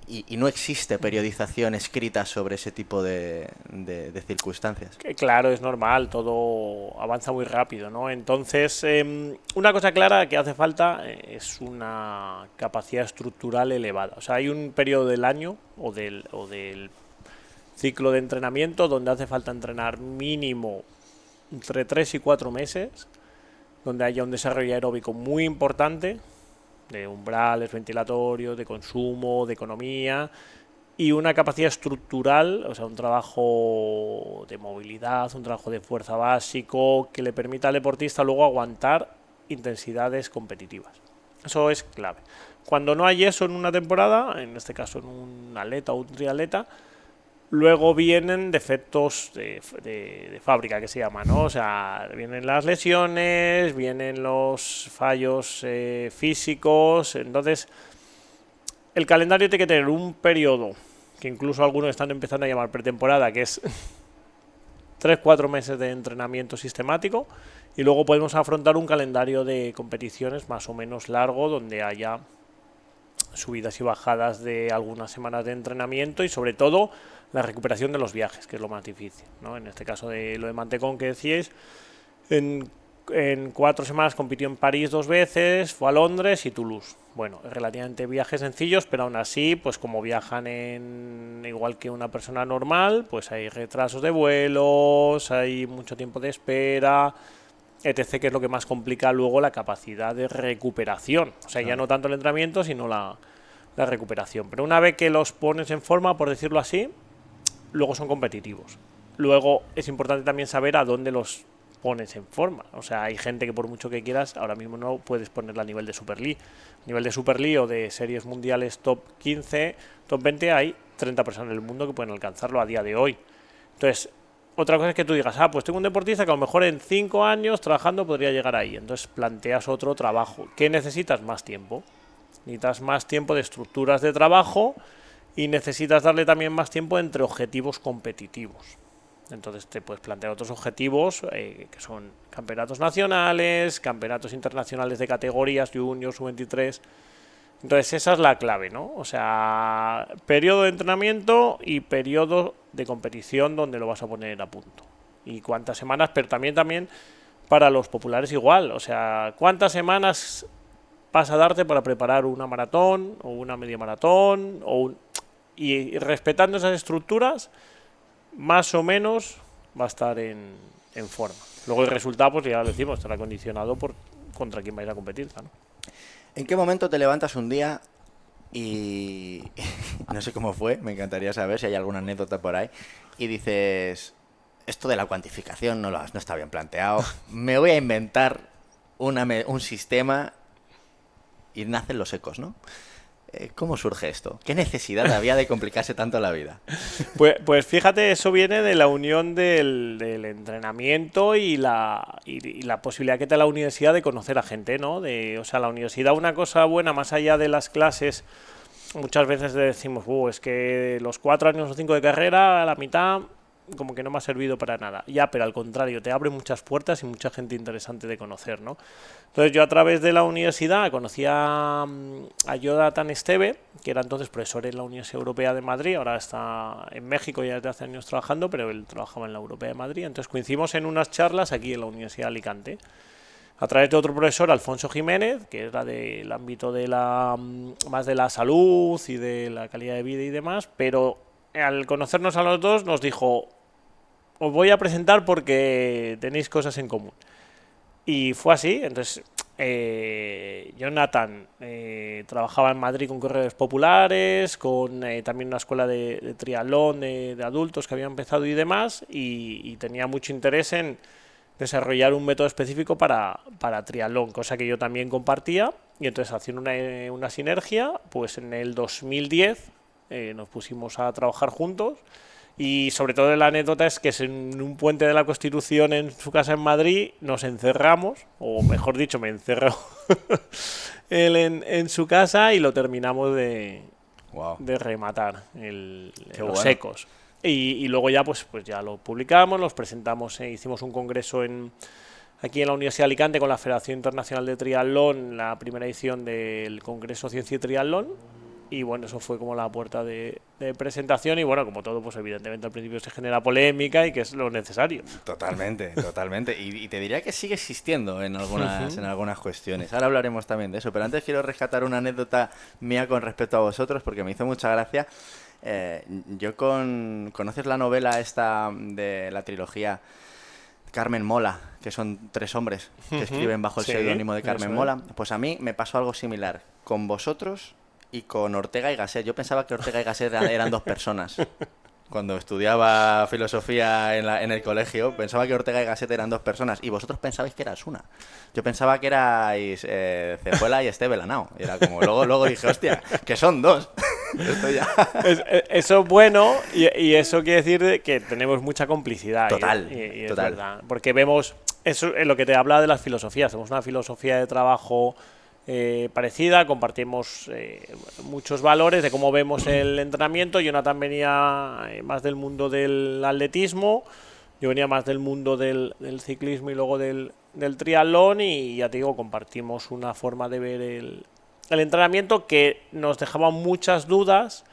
Speaker 2: Y no existe periodización escrita sobre ese tipo de circunstancias.
Speaker 1: Claro, es normal, todo avanza muy rápido, ¿no? Entonces, una cosa clara que hace falta es una capacidad estructural elevada. O sea, hay un periodo del año o del ciclo de entrenamiento donde hace falta entrenar mínimo entre 3 y 4 meses, donde haya un desarrollo aeróbico muy importante, de umbrales ventilatorios, de consumo, de economía, y una capacidad estructural, o sea, un trabajo de movilidad, un trabajo de fuerza básico que le permita al deportista luego aguantar intensidades competitivas. Eso es clave. Cuando no hay eso en una temporada, en este caso en un atleta o un triatleta, Luego vienen defectos de fábrica, que se llama, ¿no? O sea, vienen las lesiones, vienen los fallos físicos. Entonces, el calendario tiene que tener un periodo, que incluso algunos están empezando a llamar pretemporada, que es 3-4 meses de entrenamiento sistemático, y luego podemos afrontar un calendario de competiciones más o menos largo, donde haya subidas y bajadas de algunas semanas de entrenamiento y sobre todo la recuperación de los viajes, que es lo más difícil, ¿no? En este caso de lo de Mantecón que decíais, en 4 semanas compitió en París 2 veces, fue a Londres y Toulouse. Bueno, relativamente viajes sencillos, pero aún así, pues como viajan igual que una persona normal, pues hay retrasos de vuelos, hay mucho tiempo de espera, etc., que es lo que más complica luego la capacidad de recuperación. O sea, ya no tanto el entrenamiento, sino la recuperación. Pero una vez que los pones en forma, por decirlo así, luego son competitivos. Luego es importante también saber a dónde los pones en forma. O sea, hay gente que por mucho que quieras, ahora mismo no puedes ponerla a nivel de Super League. A nivel de Super League o de series mundiales top 15, top 20, hay 30 personas en el mundo que pueden alcanzarlo a día de hoy. Entonces, otra cosa es que tú digas, pues tengo un deportista que a lo mejor en 5 años trabajando podría llegar ahí. Entonces planteas otro trabajo. ¿Qué necesitas? Más tiempo. Necesitas más tiempo de estructuras de trabajo y necesitas darle también más tiempo entre objetivos competitivos. Entonces te puedes plantear otros objetivos que son campeonatos nacionales, campeonatos internacionales de categorías, junior, sub-23. Entonces esa es la clave, ¿no? O sea, periodo de entrenamiento y periodo de competición donde lo vas a poner a punto. Y cuántas semanas, pero también para los populares igual. O sea, cuántas semanas vas a darte para preparar una maratón o una media maratón y respetando esas estructuras, más o menos va a estar en forma. Luego el resultado, pues ya lo decimos, estará condicionado por contra quién vais a competir, ¿no?
Speaker 2: ¿En qué momento te levantas un día y no sé cómo fue, me encantaría saber si hay alguna anécdota por ahí, y dices, esto de la cuantificación no está bien planteado, me voy a inventar un sistema y nacen los ecos, ¿no? ¿Cómo surge esto? ¿Qué necesidad había de complicarse tanto la vida?
Speaker 1: Pues fíjate, eso viene de la unión del entrenamiento y la posibilidad que te da la universidad de conocer a gente, ¿no? O sea, la universidad, una cosa buena, más allá de las clases, muchas veces decimos, es que los 4 años o 5 de carrera, a la mitad, como que no me ha servido para nada. Ya, pero al contrario, te abre muchas puertas y mucha gente interesante de conocer, ¿no? Entonces yo a través de la universidad conocí a Jonathan Esteve, que era entonces profesor en la Universidad Europea de Madrid, ahora está en México ya desde hace años trabajando, pero él trabajaba en la Europea de Madrid. Entonces coincidimos en unas charlas aquí en la Universidad de Alicante, a través de otro profesor, Alfonso Jiménez, que era del ámbito de más de la salud y de la calidad de vida y demás, pero al conocernos a los dos nos dijo, os voy a presentar porque tenéis cosas en común. Y fue así. Entonces Jonathan trabajaba en Madrid con corredores populares, con también una escuela de triatlón de adultos que había empezado y demás, y tenía mucho interés en desarrollar un método específico para triatlón, cosa que yo también compartía, y entonces haciendo una sinergia, pues en el 2010 nos pusimos a trabajar juntos. Y sobre todo la anécdota es que en un puente de la Constitución en su casa en Madrid nos encerramos, o mejor dicho, me encerró él en su casa y lo terminamos de rematar, los ecos. Y luego ya pues ya lo publicamos, los presentamos, hicimos un congreso aquí en la Universidad de Alicante con la Federación Internacional de Triatlón, la primera edición del Congreso Ciencia y Triatlón. Y bueno, eso fue como la puerta de presentación. Y bueno, como todo, pues evidentemente al principio se genera polémica y que es lo necesario.
Speaker 2: Totalmente. Y te diría que sigue existiendo en algunas cuestiones. Ahora hablaremos también de eso. Pero antes quiero rescatar una anécdota mía con respecto a vosotros, porque me hizo mucha gracia. ¿Conoces la novela esta de la trilogía Carmen Mola, que son 3 hombres que escriben bajo el seudónimo de Carmen Mola? Pues a mí me pasó algo similar con vosotros y con Ortega y Gasset. Yo pensaba que Ortega y Gasset eran 2 personas. Cuando estudiaba filosofía en el colegio, pensaba que Ortega y Gasset eran 2 personas. Y vosotros pensabais que eras una. Yo pensaba que erais Cejuela y Esteve Lanao. Y era como, luego dije, hostia, que son 2. Esto ya...
Speaker 1: Eso es bueno y eso quiere decir que tenemos mucha complicidad.
Speaker 2: Total,
Speaker 1: y es
Speaker 2: total.
Speaker 1: verdad. Porque vemos, eso es lo que te habla de las filosofías. Tenemos una filosofía de trabajo parecida, compartimos muchos valores de cómo vemos el entrenamiento. Jonathan venía más del mundo del atletismo, yo venía más del mundo del ciclismo y luego del triatlón y ya te digo, compartimos una forma de ver el entrenamiento que nos dejaba muchas dudas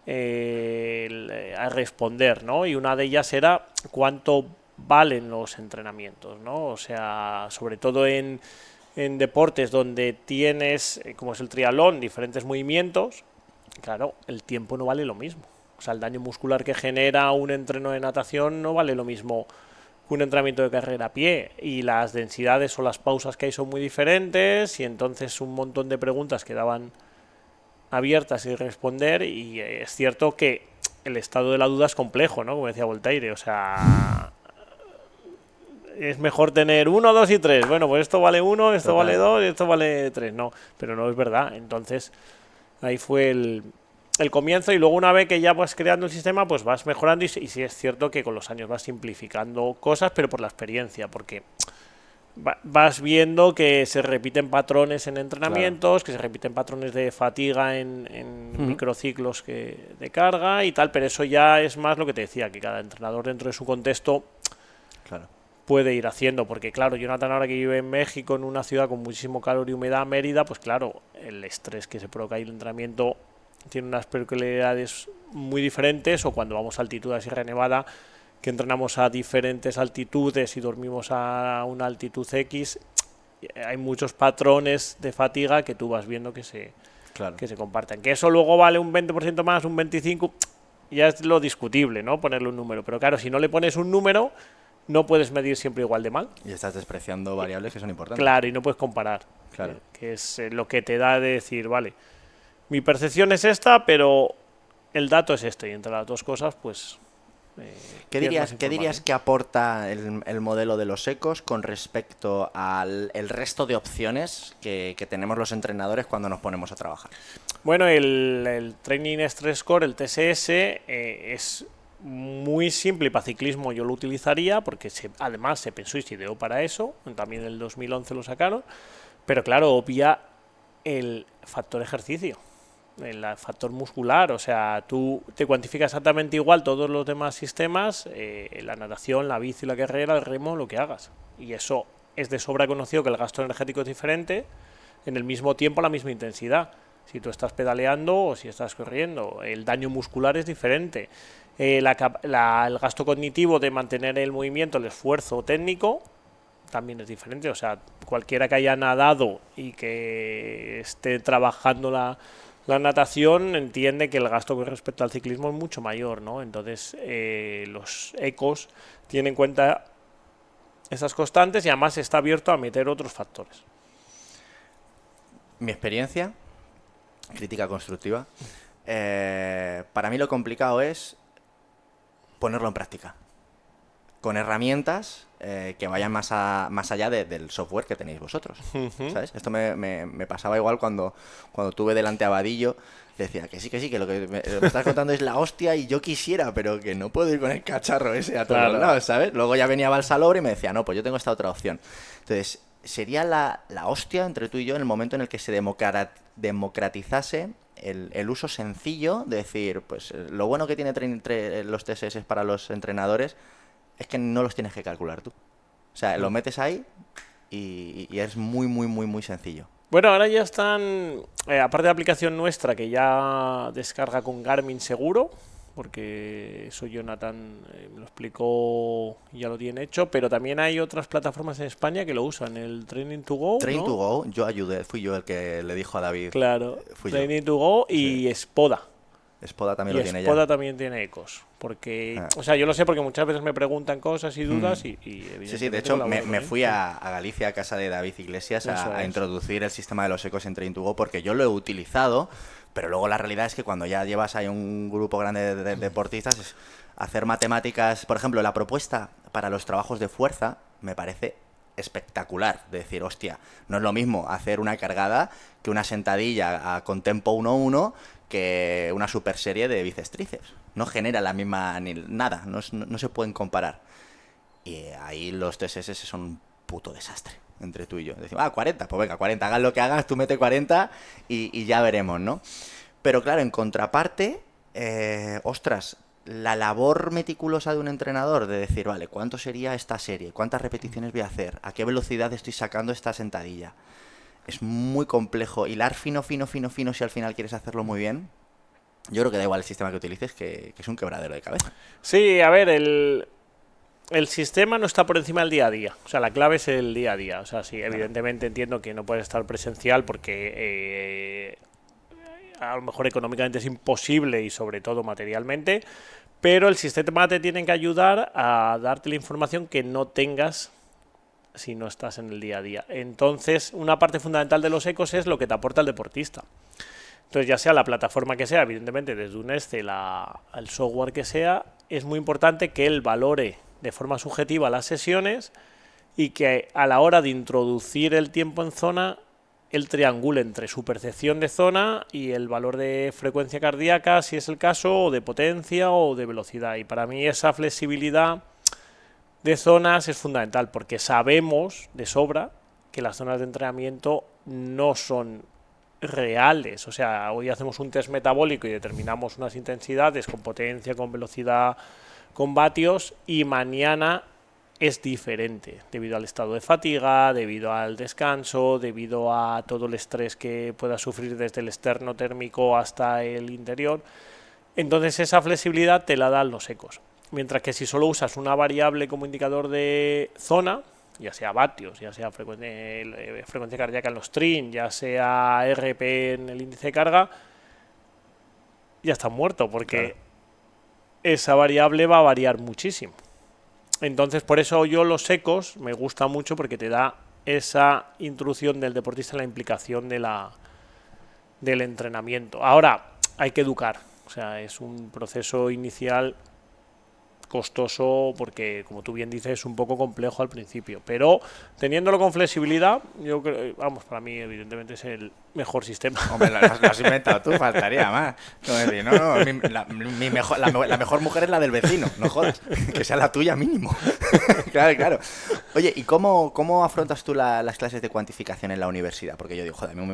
Speaker 1: a responder, ¿no? Y una de ellas era cuánto valen los entrenamientos, ¿no? O sea, sobre todo en deportes donde tienes, como es el triatlón, diferentes movimientos, claro, el tiempo no vale lo mismo. O sea, el daño muscular que genera un entreno de natación no vale lo mismo que un entrenamiento de carrera a pie. Y las densidades o las pausas que hay son muy diferentes y entonces un montón de preguntas quedaban abiertas y responder. Y es cierto que el estado de la duda es complejo, ¿no? Como decía Voltaire, o sea... Es mejor tener 1, 2 y 3. Bueno, pues esto vale 1, esto
Speaker 2: Total.
Speaker 1: vale 2 y esto vale 3. No, pero no es verdad. Entonces, ahí fue el comienzo y luego una vez que ya vas creando el sistema, pues vas mejorando y sí es cierto que con los años vas simplificando cosas, pero por la experiencia, porque vas viendo que se repiten patrones en entrenamientos, que se repiten patrones de fatiga en microciclos de carga y tal, pero eso ya es más lo que te decía, que cada entrenador dentro de su contexto
Speaker 2: Claro.
Speaker 1: puede ir haciendo, porque claro, Jonathan ahora que vive en México, en una ciudad con muchísimo calor y humedad, Mérida, pues claro, el estrés que se provoca ahí el entrenamiento tiene unas peculiaridades muy diferentes, o cuando vamos a altitud a Sierra Nevada, que entrenamos a diferentes altitudes y dormimos a una altitud X, hay muchos patrones de fatiga que tú vas viendo que se comparten. Que eso luego vale un 20% más, un 25%, ya es lo discutible, ¿no? Ponerle un número, pero claro, si no le pones un número, no puedes medir siempre igual de mal.
Speaker 2: Y estás despreciando variables que son importantes.
Speaker 1: Claro, y no puedes comparar.
Speaker 2: Claro.
Speaker 1: Que es lo que te da de decir, vale, mi percepción es esta, pero el dato es este. Y entre las dos cosas, pues...
Speaker 2: ¿Qué dirías que aporta el modelo de los ecos con respecto al el resto de opciones que tenemos los entrenadores cuando nos ponemos a trabajar?
Speaker 1: Bueno, el Training Stress Score, el TSS, es muy simple y para ciclismo yo lo utilizaría porque además se pensó y se ideó para eso, también en el 2011 lo sacaron, pero claro, obvia el factor ejercicio, el factor muscular, o sea, tú te cuantificas exactamente igual todos los demás sistemas, la natación, la bici, la carrera, el remo, lo que hagas, y eso es de sobra conocido que el gasto energético es diferente en el mismo tiempo, la misma intensidad. Si tú estás pedaleando o si estás corriendo, el daño muscular es diferente. El gasto cognitivo de mantener el movimiento, el esfuerzo técnico, también es diferente. O sea, cualquiera que haya nadado y que esté trabajando la natación entiende que el gasto con respecto al ciclismo es mucho mayor, ¿no? Entonces, los ecos tienen en cuenta esas constantes y además está abierto a meter otros factores.
Speaker 2: Mi experiencia, crítica constructiva, para mí lo complicado es ponerlo en práctica con herramientas que vayan más allá del software que tenéis vosotros, ¿sabes? Esto me pasaba igual cuando tuve delante a Vadillo. Le decía que sí, que lo que me estás contando es la hostia y yo quisiera, pero que no puedo ir con el cacharro ese a todos lados, ¿sabes? Luego ya venía Valsalobra y me decía, no, pues yo tengo esta otra opción. Entonces, sería la hostia entre tú y yo en el momento en el que se democratizase el uso sencillo de decir, pues lo bueno que tiene los TSS para los entrenadores es que no los tienes que calcular tú. O sea, lo metes ahí y es muy, muy, muy, muy sencillo.
Speaker 1: Bueno, ahora ya están, aparte de la aplicación nuestra que ya descarga con Garmin seguro, porque eso Jonathan me lo explicó y ya lo tiene hecho, pero también hay otras plataformas en España que lo usan, el Training to Go,
Speaker 2: Train
Speaker 1: ¿no?
Speaker 2: to Go, yo ayudé, fui yo el que le dijo a David.
Speaker 1: Claro,
Speaker 2: Fui
Speaker 1: Training to Go y
Speaker 2: Sí.
Speaker 1: Spoda.
Speaker 2: Spoda también lo tiene
Speaker 1: Spoda
Speaker 2: ya.
Speaker 1: también tiene ecos, porque, o sea, yo lo sé porque muchas veces me preguntan cosas y dudas y evidentemente
Speaker 2: Sí, de hecho
Speaker 1: colaboro con
Speaker 2: me
Speaker 1: él.
Speaker 2: fui a Galicia, a casa de David Iglesias,
Speaker 1: Eso
Speaker 2: a
Speaker 1: es.
Speaker 2: introducir el sistema de los ecos en Train to Go porque yo lo he utilizado, pero luego la realidad es que cuando ya llevas ahí un grupo grande de deportistas, es hacer matemáticas, por ejemplo, la propuesta para los trabajos de fuerza me parece espectacular. De decir, hostia, no es lo mismo hacer una cargada que una sentadilla con tempo 1-1 que una super serie de bíceps tríceps. No genera la misma ni nada, no se pueden comparar. Y ahí los TSS son un puto desastre entre tú y yo. Decimos, 40, pues venga, 40, hagas lo que hagas, tú mete 40 y ya veremos, ¿no? Pero claro, en contraparte, ostras, la labor meticulosa de un entrenador de decir, vale, ¿cuánto sería esta serie? ¿Cuántas repeticiones voy a hacer? ¿A qué velocidad estoy sacando esta sentadilla? Es muy complejo. Hilar fino, si al final quieres hacerlo muy bien. Yo creo que da igual el sistema que utilices, que es un quebradero de cabeza.
Speaker 1: Sí, a ver, el sistema no está por encima del día a día. O sea, la clave es el día a día. O sea, sí, evidentemente entiendo que no puedes estar presencial porque a lo mejor económicamente es imposible y sobre todo materialmente, pero el sistema te tiene que ayudar a darte la información que no tengas si no estás en el día a día. Entonces, una parte fundamental de los ecos es lo que te aporta el deportista. Entonces, ya sea la plataforma que sea, evidentemente desde un Excel al software que sea, es muy importante que él valore de forma subjetiva las sesiones y que a la hora de introducir el tiempo en zona, el triangule entre su percepción de zona y el valor de frecuencia cardíaca, si es el caso, o de potencia o de velocidad. Y para mí esa flexibilidad de zonas es fundamental, porque sabemos de sobra que las zonas de entrenamiento no son reales. O sea, hoy hacemos un test metabólico y determinamos unas intensidades con potencia, con velocidad, con vatios, y mañana es diferente debido al estado de fatiga, debido al descanso, debido a todo el estrés que pueda sufrir desde el externo térmico hasta el interior. Entonces esa flexibilidad te la dan los ecos. Mientras que si solo usas una variable como indicador de zona, ya sea vatios, ya sea frecuencia cardíaca en los TRIN, ya sea RP en el índice de carga, ya está muerto, porque esa variable va a variar muchísimo. Entonces, por eso yo los ecos me gusta mucho, porque te da esa introducción del deportista en la implicación del entrenamiento. Ahora, hay que educar. O sea, es un proceso inicial costoso porque, como tú bien dices, es un poco complejo al principio. Pero teniéndolo con flexibilidad, yo creo, vamos, para mí evidentemente es el mejor sistema.
Speaker 2: Hombre, lo has inventado tú, faltaría más. La mejor mujer es la del vecino, no jodas. Que sea la tuya mínimo. Claro. Oye, ¿y cómo afrontas tú las clases de cuantificación en la universidad? Porque yo digo, joder, a mí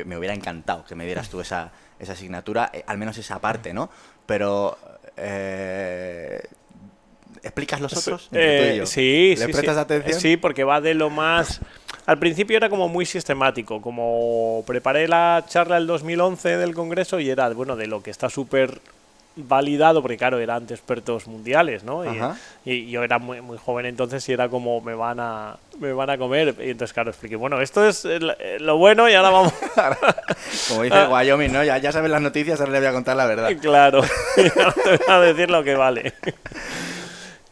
Speaker 2: me hubiera encantado que me dieras tú esa asignatura, al menos esa parte, ¿no? Pero... ¿explicas los otros?
Speaker 1: Sí.
Speaker 2: ¿Le prestas atención?
Speaker 1: Sí, porque va de lo más... Al principio era como muy sistemático, como preparé la charla del 2011 del Congreso y era, bueno, de lo que está súper validado, porque claro, eran expertos mundiales, ¿no? Y yo era muy, muy joven entonces y era como, me van a comer. Y entonces, claro, expliqué, bueno, esto es lo bueno y ahora vamos...
Speaker 2: Como dice Wyoming, ¿no? Ya sabes las noticias, ahora le voy a contar la verdad.
Speaker 1: Claro, ahora te voy a decir lo que vale.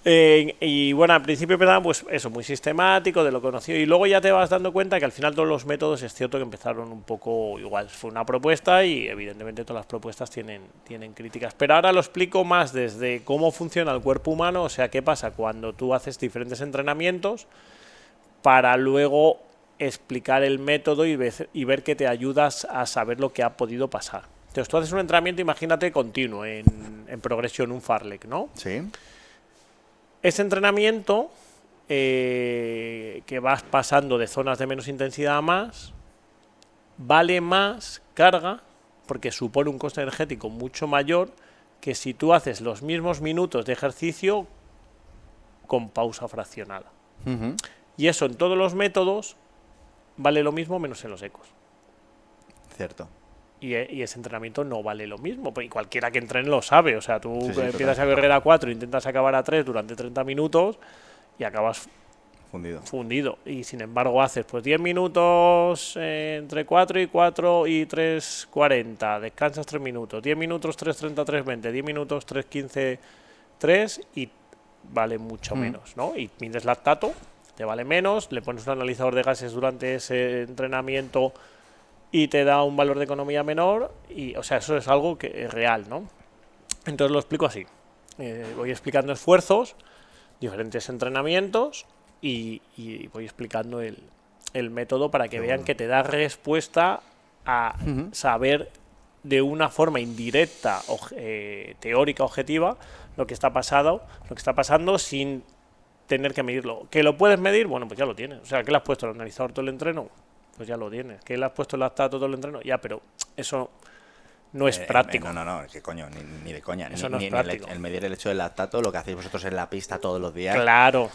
Speaker 1: Y bueno, al principio empezaba pues eso, muy sistemático, de lo conocido, y luego ya te vas dando cuenta que al final todos los métodos es cierto que empezaron un poco igual. Fue una propuesta y evidentemente todas las propuestas tienen críticas, pero ahora lo explico más desde cómo funciona el cuerpo humano. O sea, qué pasa cuando tú haces diferentes entrenamientos para luego explicar el método y ver que te ayudas a saber lo que ha podido pasar. Entonces tú haces un entrenamiento, imagínate, continuo en progresión, un fartlek, ¿no?
Speaker 2: Sí.
Speaker 1: Ese entrenamiento que vas pasando de zonas de menos intensidad a más, vale más carga porque supone un coste energético mucho mayor que si tú haces los mismos minutos de ejercicio con pausa fraccionada.
Speaker 2: Uh-huh.
Speaker 1: Y eso en todos los métodos vale lo mismo menos en los ecos.
Speaker 2: Cierto.
Speaker 1: Y ese entrenamiento no vale lo mismo, y cualquiera que entrene lo sabe. O sea, tú empiezas a correr a 4, intentas acabar a 3 durante 30 minutos y acabas fundido. Y sin embargo haces pues 10 minutos entre 4 y 3:40, descansas 3 minutos, 10 minutos 3:30, 3:20, 10 minutos 3:15, 3, y vale mucho menos, ¿no? Y mides lactato, te vale menos, le pones un analizador de gases durante ese entrenamiento y te da un valor de economía menor, y o sea, eso es algo que es real, ¿no? Entonces lo explico así. Voy explicando esfuerzos, diferentes entrenamientos, y voy explicando el método para que
Speaker 2: Qué
Speaker 1: vean
Speaker 2: bueno.
Speaker 1: que te da respuesta a saber de una forma indirecta, teórica, objetiva, lo que está pasando sin tener que medirlo. ¿Que lo puedes medir? Bueno, pues ya lo tienes. O sea, ¿qué le has puesto el analizador todo el entreno? Pues ya lo tienes. ¿Que le has puesto el lactato todo el entreno? Ya, pero eso no es práctico.
Speaker 2: No, qué coño, ni de coña.
Speaker 1: Eso no es
Speaker 2: Ni
Speaker 1: práctico.
Speaker 2: el medir el hecho del lactato, lo que hacéis vosotros en la pista todos los días.
Speaker 1: Claro.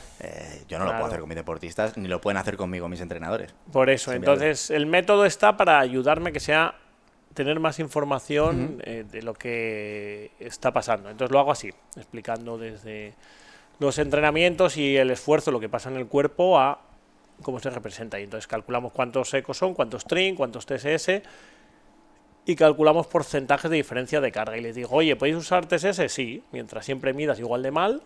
Speaker 2: Yo no lo puedo
Speaker 1: Claro.
Speaker 2: hacer con mis deportistas, ni lo pueden hacer conmigo mis entrenadores.
Speaker 1: Por eso,
Speaker 2: Es inviable.
Speaker 1: entonces el método está para ayudarme que sea tener más información de lo que está pasando. Entonces lo hago así, explicando desde los entrenamientos y el esfuerzo, lo que pasa en el cuerpo, a cómo se representa. Y entonces calculamos cuántos ecos son, cuántos trim, cuántos TSS, y calculamos porcentajes de diferencia de carga. Y les digo, oye, ¿podéis usar TSS? Sí, mientras siempre midas igual de mal,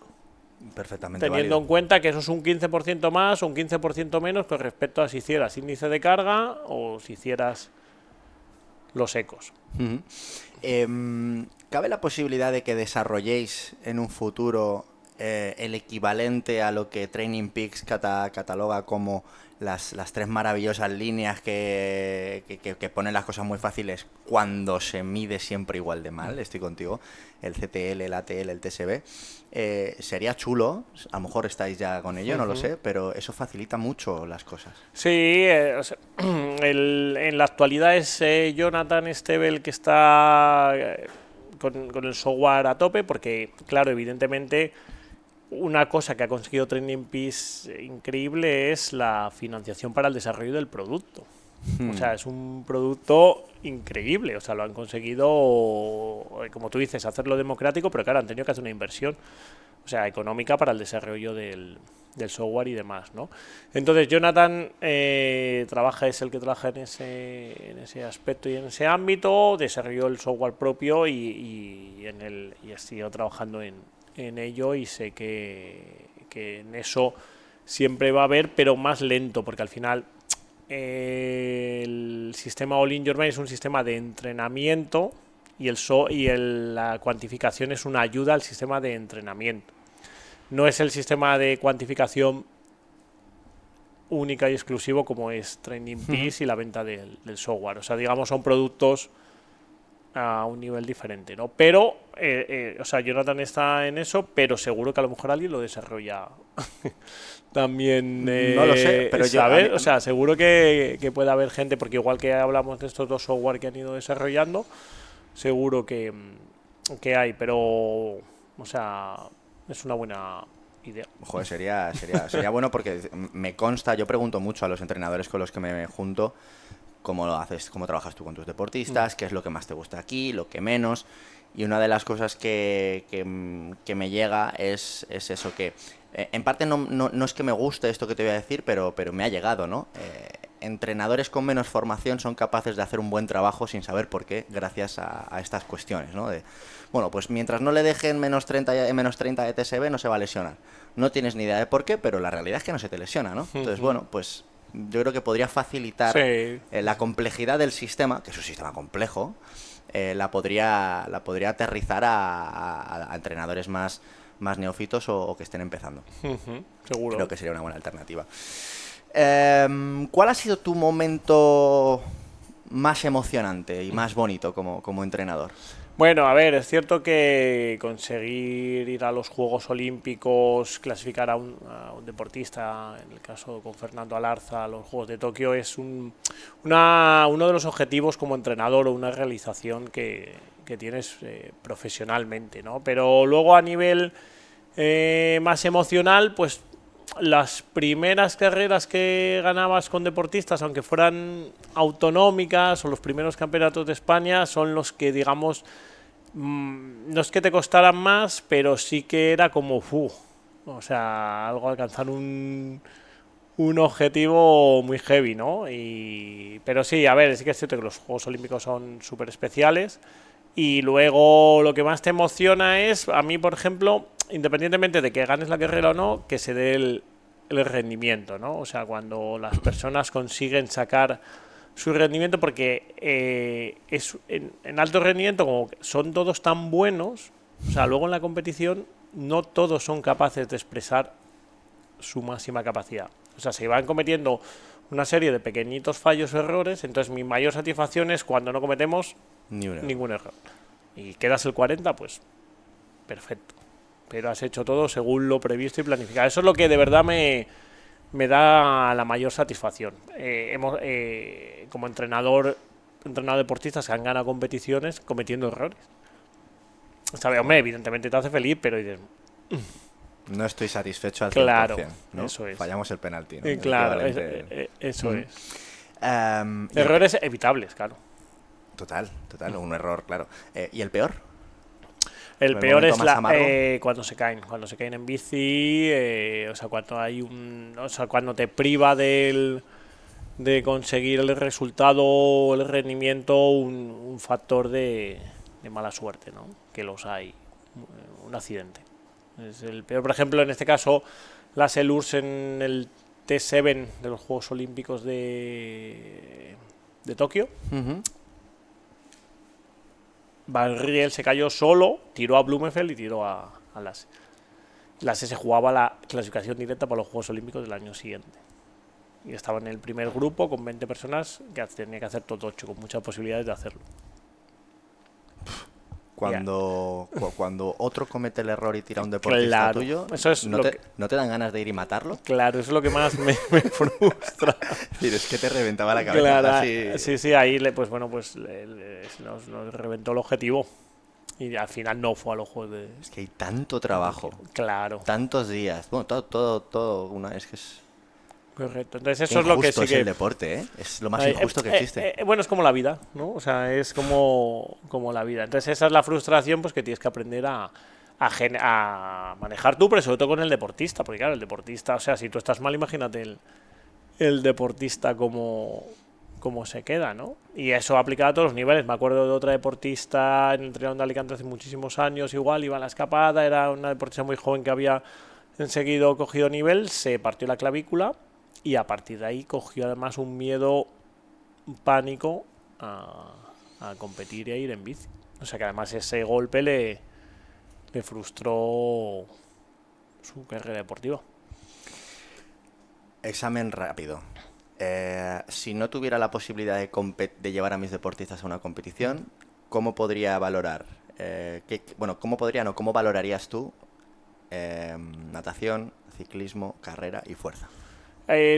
Speaker 2: Perfectamente
Speaker 1: teniendo
Speaker 2: válido.
Speaker 1: en cuenta que eso es un 15% más o un 15% menos con respecto a si hicieras índice de carga o si hicieras los ecos.
Speaker 2: Ujú. ¿Cabe la posibilidad de que desarrolléis en un futuro el equivalente a lo que Training Peaks cataloga como las tres maravillosas líneas que ponen las cosas muy fáciles cuando se mide siempre igual de mal? Estoy contigo. El CTL, el ATL, el TSB. Sería chulo, a lo mejor estáis ya con ello, no lo sé, pero eso facilita mucho las cosas.
Speaker 1: Sí, o sea, en la actualidad es Jonathan Esteve el que está con el software a tope, porque, claro, evidentemente, una cosa que ha conseguido Training Peaks increíble es la financiación para el desarrollo del producto. O sea, es un producto increíble. O sea, lo han conseguido, como tú dices, hacerlo democrático, pero claro, han tenido que hacer una inversión, o sea, económica para el desarrollo del software y demás, ¿no? Entonces, Jonathan es el que trabaja en ese aspecto y en ese ámbito, desarrolló el software propio y ha sido trabajando en ello, y sé que en eso siempre va a haber, pero más lento, porque al final el sistema All in Your Mind es un sistema de entrenamiento y la cuantificación es una ayuda al sistema de entrenamiento. No es el sistema de cuantificación única y exclusivo como es Training Peaks y la venta del software. O sea, digamos, son productos a un nivel diferente, ¿no? Pero, o sea, Jonathan está en eso, pero seguro que a lo mejor alguien lo desarrolla también,
Speaker 2: No lo sé, pero
Speaker 1: ¿sabes? O sea, seguro que puede haber gente, porque igual que hablamos de estos dos software que han ido desarrollando, seguro que hay, pero, o sea, es una buena idea.
Speaker 2: Joder, sería bueno porque me consta, yo pregunto mucho a los entrenadores con los que me junto cómo lo haces, cómo trabajas tú con tus deportistas, qué es lo que más te gusta aquí, lo que menos. Y una de las cosas que me llega es eso que, en parte no es que me guste esto que te voy a decir, pero me ha llegado, ¿no? Entrenadores con menos formación son capaces de hacer un buen trabajo sin saber por qué, gracias a estas cuestiones, ¿no? Bueno, pues mientras no le dejen menos 30 de TSB no se va a lesionar. No tienes ni idea de por qué, pero la realidad es que no se te lesiona, ¿no? Entonces, bueno, pues yo creo que podría facilitar la complejidad del sistema, que es un sistema complejo, la podría aterrizar a entrenadores más neófitos o que estén empezando.
Speaker 1: Seguro.
Speaker 2: Creo que sería una buena alternativa. ¿Cuál ha sido tu momento más emocionante y más bonito como entrenador?
Speaker 1: Bueno, a ver, es cierto que conseguir ir a los Juegos Olímpicos, clasificar a un deportista, en el caso con Fernando Alarza, a los Juegos de Tokio, es uno de los objetivos como entrenador o una realización que tienes profesionalmente, ¿no? Pero luego a nivel más emocional, pues las primeras carreras que ganabas con deportistas, aunque fueran autonómicas, o los primeros campeonatos de España, son los que, digamos, no es que te costaran más, pero sí que era como, o sea, algo alcanzar un objetivo muy heavy, ¿no? Pero sí, a ver, sí que es cierto que los Juegos Olímpicos son súper especiales. Y luego lo que más te emociona es, a mí, por ejemplo, independientemente de que ganes la carrera o no, que se dé el rendimiento, ¿no? O sea, cuando las personas consiguen sacar su rendimiento, porque es en alto rendimiento, como son todos tan buenos, o sea, luego en la competición no todos son capaces de expresar su máxima capacidad. O sea, se van cometiendo una serie de pequeñitos fallos o errores, entonces mi mayor satisfacción es cuando no cometemos ningún error. Y quedas el 40, pues perfecto. Pero has hecho todo según lo previsto y planificado. Eso es lo que de verdad me da la mayor satisfacción. Como entrenado deportistas que han ganado competiciones cometiendo errores. ¿Sabes? Hombre, evidentemente te hace feliz, pero dices,
Speaker 2: no estoy satisfecho al 100%,
Speaker 1: claro,
Speaker 2: ¿no?
Speaker 1: eso es.
Speaker 2: Fallamos el penalti, ¿no?
Speaker 1: Claro, eso es.
Speaker 2: Y
Speaker 1: Errores evitables, claro.
Speaker 2: Total, un error, claro. ¿Y el peor?
Speaker 1: El peor es
Speaker 2: momento más amargo.
Speaker 1: cuando se caen en bici, o sea, cuando te priva de conseguir el resultado o el rendimiento un factor de mala suerte, ¿no? Que los hay, un accidente. Es el peor, por ejemplo, en este caso, las ELURS en el T7 de los Juegos Olímpicos de Tokio. Van Riel se cayó solo, tiró a Blumenfeld y tiró a Lasse. Lasse se jugaba la clasificación directa para los Juegos Olímpicos del año siguiente. Y estaba en el primer grupo con 20 personas que tenía que hacer todo 8, con muchas posibilidades de hacerlo.
Speaker 2: Cuando otro comete el error y tira a un deportista
Speaker 1: claro,
Speaker 2: tuyo,
Speaker 1: eso es
Speaker 2: ¿no te dan ganas de ir y matarlo?
Speaker 1: Claro, eso es lo que más me frustra.
Speaker 2: Es que te reventaba la cabeza.
Speaker 1: Claro,
Speaker 2: así...
Speaker 1: sí, ahí nos reventó el objetivo. Y al final no fue a los juegos de...
Speaker 2: Es que hay tanto trabajo.
Speaker 1: Claro.
Speaker 2: Tantos días. Bueno, todo es que es...
Speaker 1: Correcto. Entonces eso es lo que sí
Speaker 2: es
Speaker 1: que...
Speaker 2: el deporte, ¿eh? Es lo más injusto que existe.
Speaker 1: Bueno, es como la vida, ¿no? O sea, es como la vida. Entonces esa es la frustración, pues, que tienes que aprender a manejar tú, pero sobre todo con el deportista. Porque claro, el deportista, o sea, si tú estás mal, imagínate el deportista como se queda, ¿no? Y eso aplicado a todos los niveles. Me acuerdo de otra deportista en el Triatlón de Alicante hace muchísimos años, igual, iba a la escapada, era una deportista muy joven que había enseguida cogido nivel, se partió la clavícula y a partir de ahí cogió además un miedo, un pánico a competir y a ir en bici. O sea que además ese golpe le frustró su carrera deportiva.
Speaker 2: Examen rápido. Si no tuviera la posibilidad de llevar a mis deportistas a una competición, ¿cómo podría valorar? ¿Cómo valorarías tú natación, ciclismo, carrera y fuerza?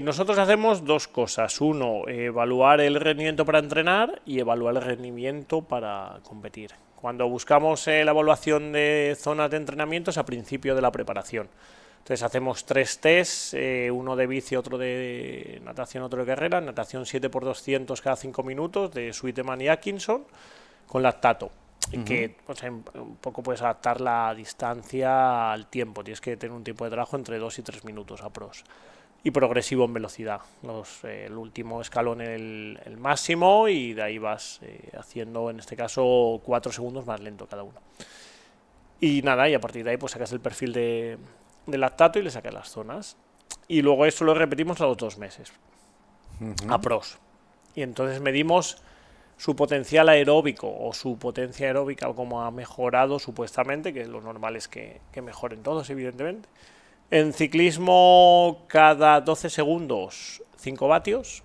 Speaker 1: Nosotros hacemos dos cosas. Uno, evaluar el rendimiento para entrenar y evaluar el rendimiento para competir. Cuando buscamos la evaluación de zonas de entrenamiento es a principio de la preparación. Entonces hacemos 3 tests, uno de bici, otro de natación, otro de carrera. Natación 7x200 cada 5 minutos de Sweeteman y Atkinson con lactato. Que un poco puedes adaptar la distancia al tiempo. Tienes que tener un tiempo de trabajo entre 2 y 3 minutos aprox. Y progresivo en velocidad. El último escalón el máximo y de ahí vas haciendo, en este caso, 4 segundos más lento cada uno. Y nada, y a partir de ahí pues sacas el perfil de lactato y le sacas las zonas. Y luego esto lo repetimos a los 2 meses. Aprox. Y entonces medimos su potencial aeróbico o su potencia aeróbica, como ha mejorado supuestamente, que lo normal es que mejoren todos, evidentemente. En ciclismo, cada 12 segundos, 5 vatios.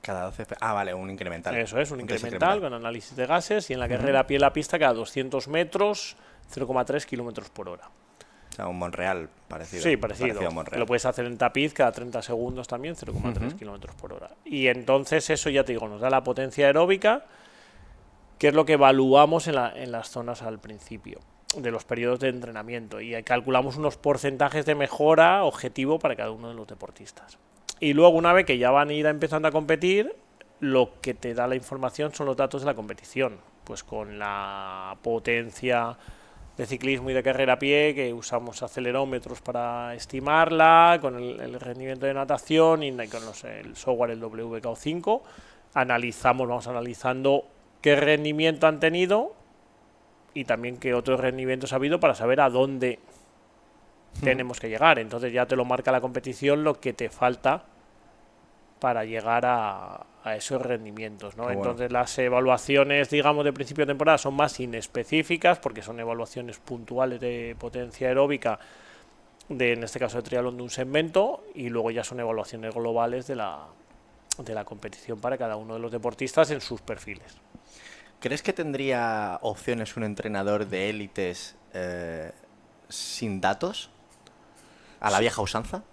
Speaker 2: Cada 12... Ah, vale, un incremental.
Speaker 1: Eso es, un incremental con análisis de gases. Y en la carrera a pie en la pista, cada 200 metros, 0,3 kilómetros por hora.
Speaker 2: O sea, un Monreal parecido.
Speaker 1: Sí, parecido
Speaker 2: a Monreal.
Speaker 1: Lo puedes hacer en tapiz cada 30 segundos también, 0,3 kilómetros por hora. Y entonces eso, ya te digo, nos da la potencia aeróbica, que es lo que evaluamos en las zonas al principio de los periodos de entrenamiento, y calculamos unos porcentajes de mejora objetivo para cada uno de los deportistas. Y luego, una vez que ya van a ir empezando a competir, lo que te da la información son los datos de la competición, pues con la potencia de ciclismo y de carrera a pie, que usamos acelerómetros para estimarla, con el rendimiento de natación y con el software, el WKO5, vamos analizando qué rendimiento han tenido y también qué otros rendimientos ha habido para saber a dónde tenemos que llegar. Entonces ya te lo marca la competición lo que te falta para llegar a esos rendimientos, ¿no? Entonces las evaluaciones, digamos, de principio de temporada son más inespecíficas porque son evaluaciones puntuales de potencia aeróbica en este caso de triatlón, de un segmento, y luego ya son evaluaciones globales de la competición para cada uno de los deportistas en sus perfiles.
Speaker 2: ¿Crees que tendría opciones un entrenador de élites sin datos? ¿A la vieja usanza?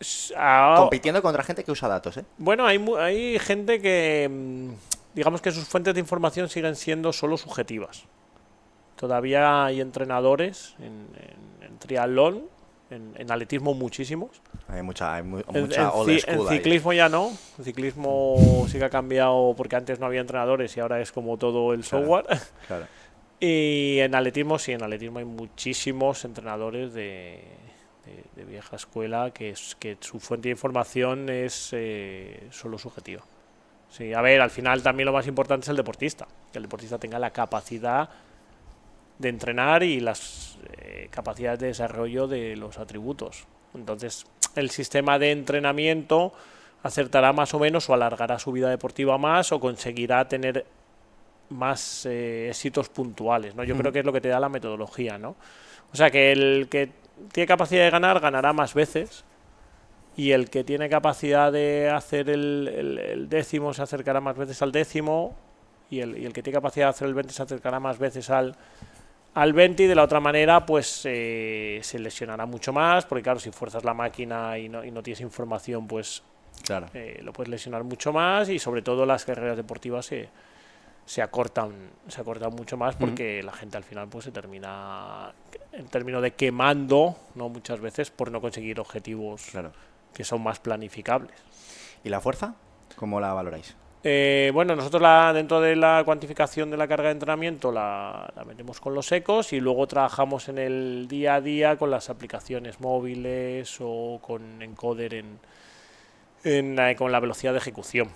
Speaker 2: Compitiendo contra gente que usa datos, ¿eh?
Speaker 1: Bueno, hay gente que, digamos que sus fuentes de información siguen siendo solo subjetivas. Todavía hay entrenadores en triatlón, en atletismo muchísimos.
Speaker 2: Hay mucha
Speaker 1: En
Speaker 2: old school
Speaker 1: en
Speaker 2: ahí.
Speaker 1: ciclismo ya no. En ciclismo sí que ha cambiado porque antes no había entrenadores y ahora es como todo el software.
Speaker 2: Claro.
Speaker 1: Y en atletismo sí, en atletismo hay muchísimos entrenadores de vieja escuela que su fuente de información es solo subjetiva. Sí, a ver, al final también lo más importante es el deportista, que el deportista tenga la capacidad de entrenar y las capacidades de desarrollo de los atributos. Entonces, el sistema de entrenamiento acertará más o menos o alargará su vida deportiva más o conseguirá tener más éxitos puntuales, ¿no? Yo creo que es lo que te da la metodología, ¿no? O sea, que el que tiene capacidad de ganar, ganará más veces, y el que tiene capacidad de hacer el décimo se acercará más veces al décimo, y el que tiene capacidad de hacer el 20 se acercará más veces al 20, y de la otra manera pues se lesionará mucho más, porque claro, si fuerzas la máquina y no tienes información, pues
Speaker 2: Claro.
Speaker 1: lo puedes lesionar mucho más, y sobre todo las carreras deportivas se acortan mucho más porque la gente al final pues se termina en términos de quemando, ¿no? Muchas veces por no conseguir objetivos
Speaker 2: Claro.
Speaker 1: que son más planificables.
Speaker 2: ¿Y la fuerza? ¿Cómo la valoráis?
Speaker 1: Bueno, nosotros dentro de la cuantificación de la carga de entrenamiento la metemos con los ecos, y luego trabajamos en el día a día con las aplicaciones móviles o con encoder con la velocidad de ejecución.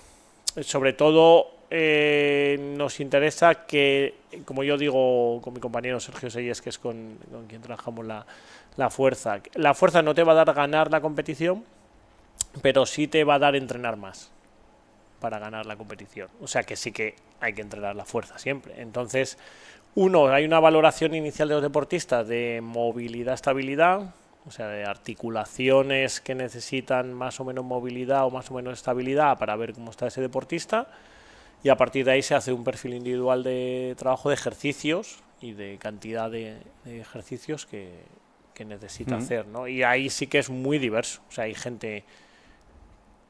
Speaker 1: Sobre todo nos interesa que, como yo digo con mi compañero Sergio Seyes, que es con quien trabajamos la fuerza no te va a dar ganar la competición, pero sí te va a dar entrenar más para ganar la competición. O sea que sí que hay que entrenar la fuerza siempre. Entonces, hay una valoración inicial de los deportistas de movilidad, estabilidad, o sea, de articulaciones que necesitan más o menos movilidad o más o menos estabilidad para ver cómo está ese deportista, y a partir de ahí se hace un perfil individual de trabajo de ejercicios y de cantidad de ejercicios que necesita hacer, ¿no? Y ahí sí que es muy diverso. O sea, hay gente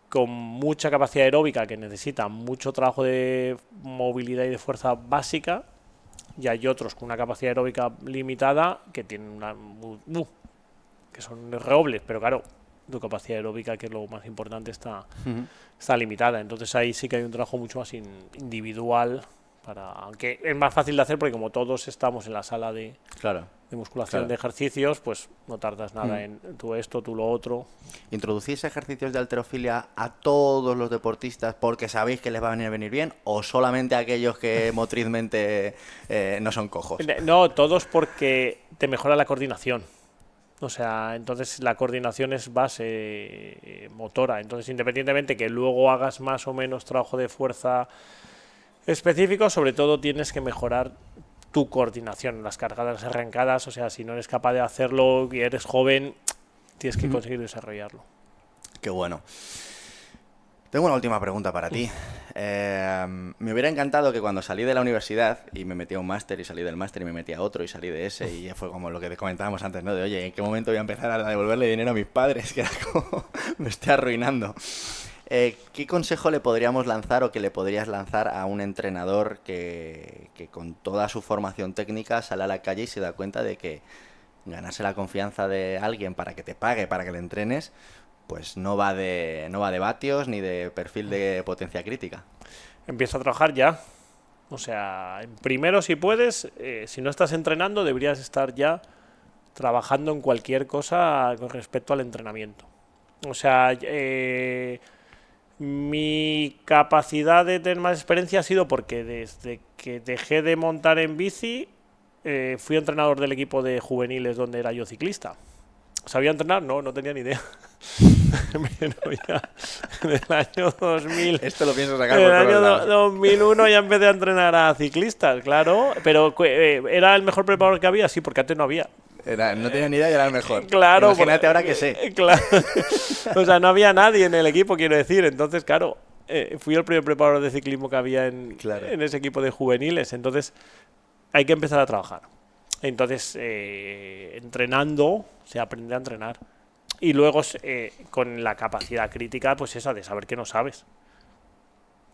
Speaker 1: con mucha capacidad aeróbica que necesita mucho trabajo de movilidad y de fuerza básica, y hay otros con una capacidad aeróbica limitada que tienen que son robles, pero claro, tu capacidad aeróbica, que es lo más importante, está limitada. Entonces ahí sí que hay un trabajo mucho más individual, aunque es más fácil de hacer porque como todos estamos en la sala de musculación, de ejercicios, pues no tardas nada en tú esto, tú lo otro.
Speaker 2: ¿Introducís ejercicios de halterofilia a todos los deportistas porque sabéis que les va a venir bien, o solamente a aquellos que motrizmente no son cojos?
Speaker 1: No, todos, porque te mejora la coordinación. O sea, entonces la coordinación es base motora. Entonces, independientemente que luego hagas más o menos trabajo de fuerza específico, sobre todo tienes que mejorar tu coordinación, las cargadas arrancadas. O sea, si no eres capaz de hacerlo y eres joven, tienes que conseguir desarrollarlo.
Speaker 2: Qué bueno. Tengo una última pregunta para ti. Me hubiera encantado que cuando salí de la universidad y me metí a un máster y salí del máster y me metí a otro y salí de ese, y ya fue como lo que comentábamos antes, ¿no? De, oye, ¿en qué momento voy a empezar a devolverle dinero a mis padres? Que era como, me estoy arruinando. ¿Qué consejo le podríamos lanzar o que le podrías lanzar a un entrenador que con toda su formación técnica sale a la calle y se da cuenta de que ganarse la confianza de alguien para que te pague, para que le entrenes, pues no va de vatios ni de perfil de potencia crítica?
Speaker 1: Empieza a trabajar ya. O sea, primero, si puedes, si no estás entrenando, deberías estar ya trabajando en cualquier cosa con respecto al entrenamiento. O sea, mi capacidad de tener más experiencia ha sido porque desde que dejé de montar en bici, fui entrenador del equipo de juveniles donde era yo ciclista. ¿Sabía entrenar? No tenía ni idea. Pero ya en el año 2000,
Speaker 2: Esto lo pienso sacar
Speaker 1: en
Speaker 2: por
Speaker 1: el
Speaker 2: todos
Speaker 1: año
Speaker 2: lados.
Speaker 1: 2001 ya empecé a entrenar a ciclistas, claro. Pero ¿era el mejor preparador que había? Sí, porque antes no había.
Speaker 2: No tenía ni idea y era el mejor.
Speaker 1: Claro.
Speaker 2: Imagínate ahora que sé.
Speaker 1: Claro. O sea, no había nadie en el equipo, quiero decir. Entonces, claro, fui el primer preparador de ciclismo que había en ese equipo de juveniles. Entonces, hay que empezar a trabajar. Entonces, entrenando, se aprende a entrenar. Y luego, con la capacidad crítica, pues esa de saber que no sabes.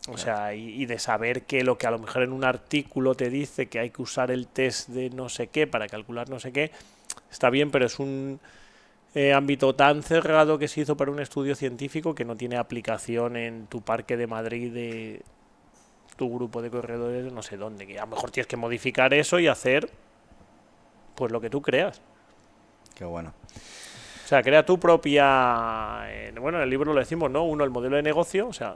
Speaker 1: O sea, y de saber que lo que a lo mejor en un artículo te dice que hay que usar el test de no sé qué para calcular no sé qué, está bien, pero es un ámbito tan cerrado que se hizo para un estudio científico que no tiene aplicación en tu parque de Madrid, de tu grupo de corredores, no sé dónde, que a lo mejor tienes que modificar eso y hacer pues lo que tú creas.
Speaker 2: Qué bueno.
Speaker 1: O sea, crea tu propia... bueno, en el libro lo decimos, ¿no? Uno, el modelo de negocio, o sea,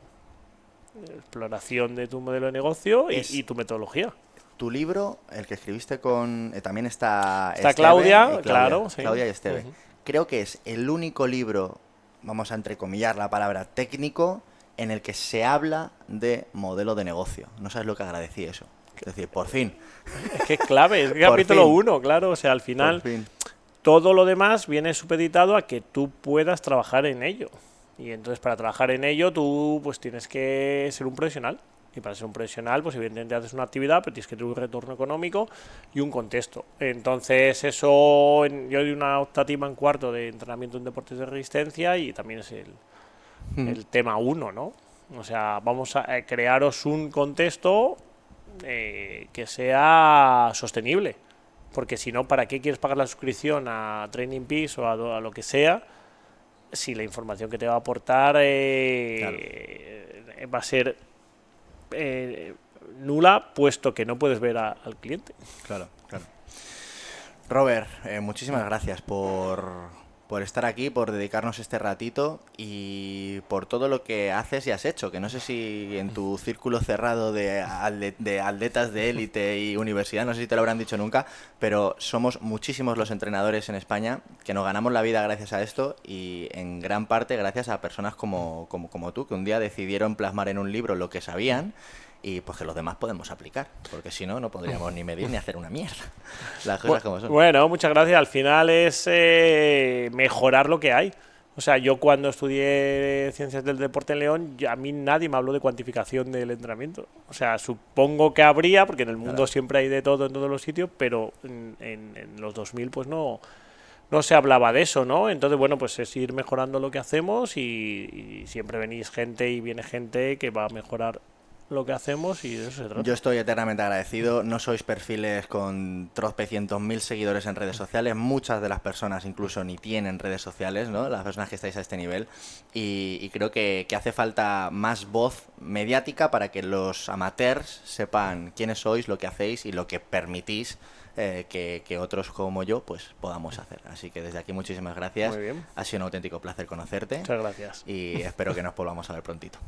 Speaker 1: exploración de tu modelo de negocio y tu metodología.
Speaker 2: Tu libro, el que escribiste con... también está
Speaker 1: Está
Speaker 2: Esteve
Speaker 1: Claudia, claro. Sí.
Speaker 2: Claudia y Esteve. Creo que es el único libro, vamos a entrecomillar la palabra técnico, en el que se habla de modelo de negocio. No sabes lo que agradecí eso. Es decir, por fin.
Speaker 1: Es que es clave, es que capítulo 1, claro. O sea, al final, todo lo demás viene supeditado a que tú puedas trabajar en ello. Y entonces, para trabajar en ello, tú pues tienes que ser un profesional. Y para ser un profesional, pues evidentemente haces una actividad, pero tienes que tener un retorno económico y un contexto. Entonces, eso, yo di una optativa en cuarto de entrenamiento en deportes de resistencia y también es el tema 1, ¿no? O sea, vamos a crearos un contexto que sea sostenible. Porque si no, ¿para qué quieres pagar la suscripción a Training Peaks o a lo que sea? Si la información que te va a aportar va a ser nula, puesto que no puedes ver al cliente.
Speaker 2: Claro. Robert, muchísimas gracias por estar aquí, por dedicarnos este ratito y por todo lo que haces y has hecho, que no sé si en tu círculo cerrado de atletas de élite y universidad, no sé si te lo habrán dicho nunca, pero somos muchísimos los entrenadores en España que nos ganamos la vida gracias a esto y en gran parte gracias a personas como tú, que un día decidieron plasmar en un libro lo que sabían y pues que los demás podemos aplicar, porque si no, no podríamos ni medir ni hacer una mierda. Las cosas como son.
Speaker 1: Bueno, muchas gracias. Al final es mejorar lo que hay. O sea, yo cuando estudié Ciencias del Deporte en León, a mí nadie me habló de cuantificación del entrenamiento. O sea, supongo que habría, porque en el mundo siempre hay de todo en todos los sitios, pero en los 2000 pues no se hablaba de eso, ¿no? Entonces, bueno, pues es ir mejorando lo que hacemos y siempre venís gente y viene gente que va a mejorar lo que hacemos y de eso se trata.
Speaker 2: Yo estoy eternamente agradecido. No sois perfiles con tropecientos mil seguidores en redes sociales. Muchas de las personas incluso ni tienen redes sociales, ¿no? Las personas que estáis a este nivel. Y creo que hace falta más voz mediática para que los amateurs sepan quiénes sois, lo que hacéis y lo que permitís que otros como yo pues podamos hacer. Así que desde aquí muchísimas gracias.
Speaker 1: Muy bien.
Speaker 2: Ha sido un auténtico placer conocerte.
Speaker 1: Muchas gracias.
Speaker 2: Y espero que nos volvamos a ver prontito.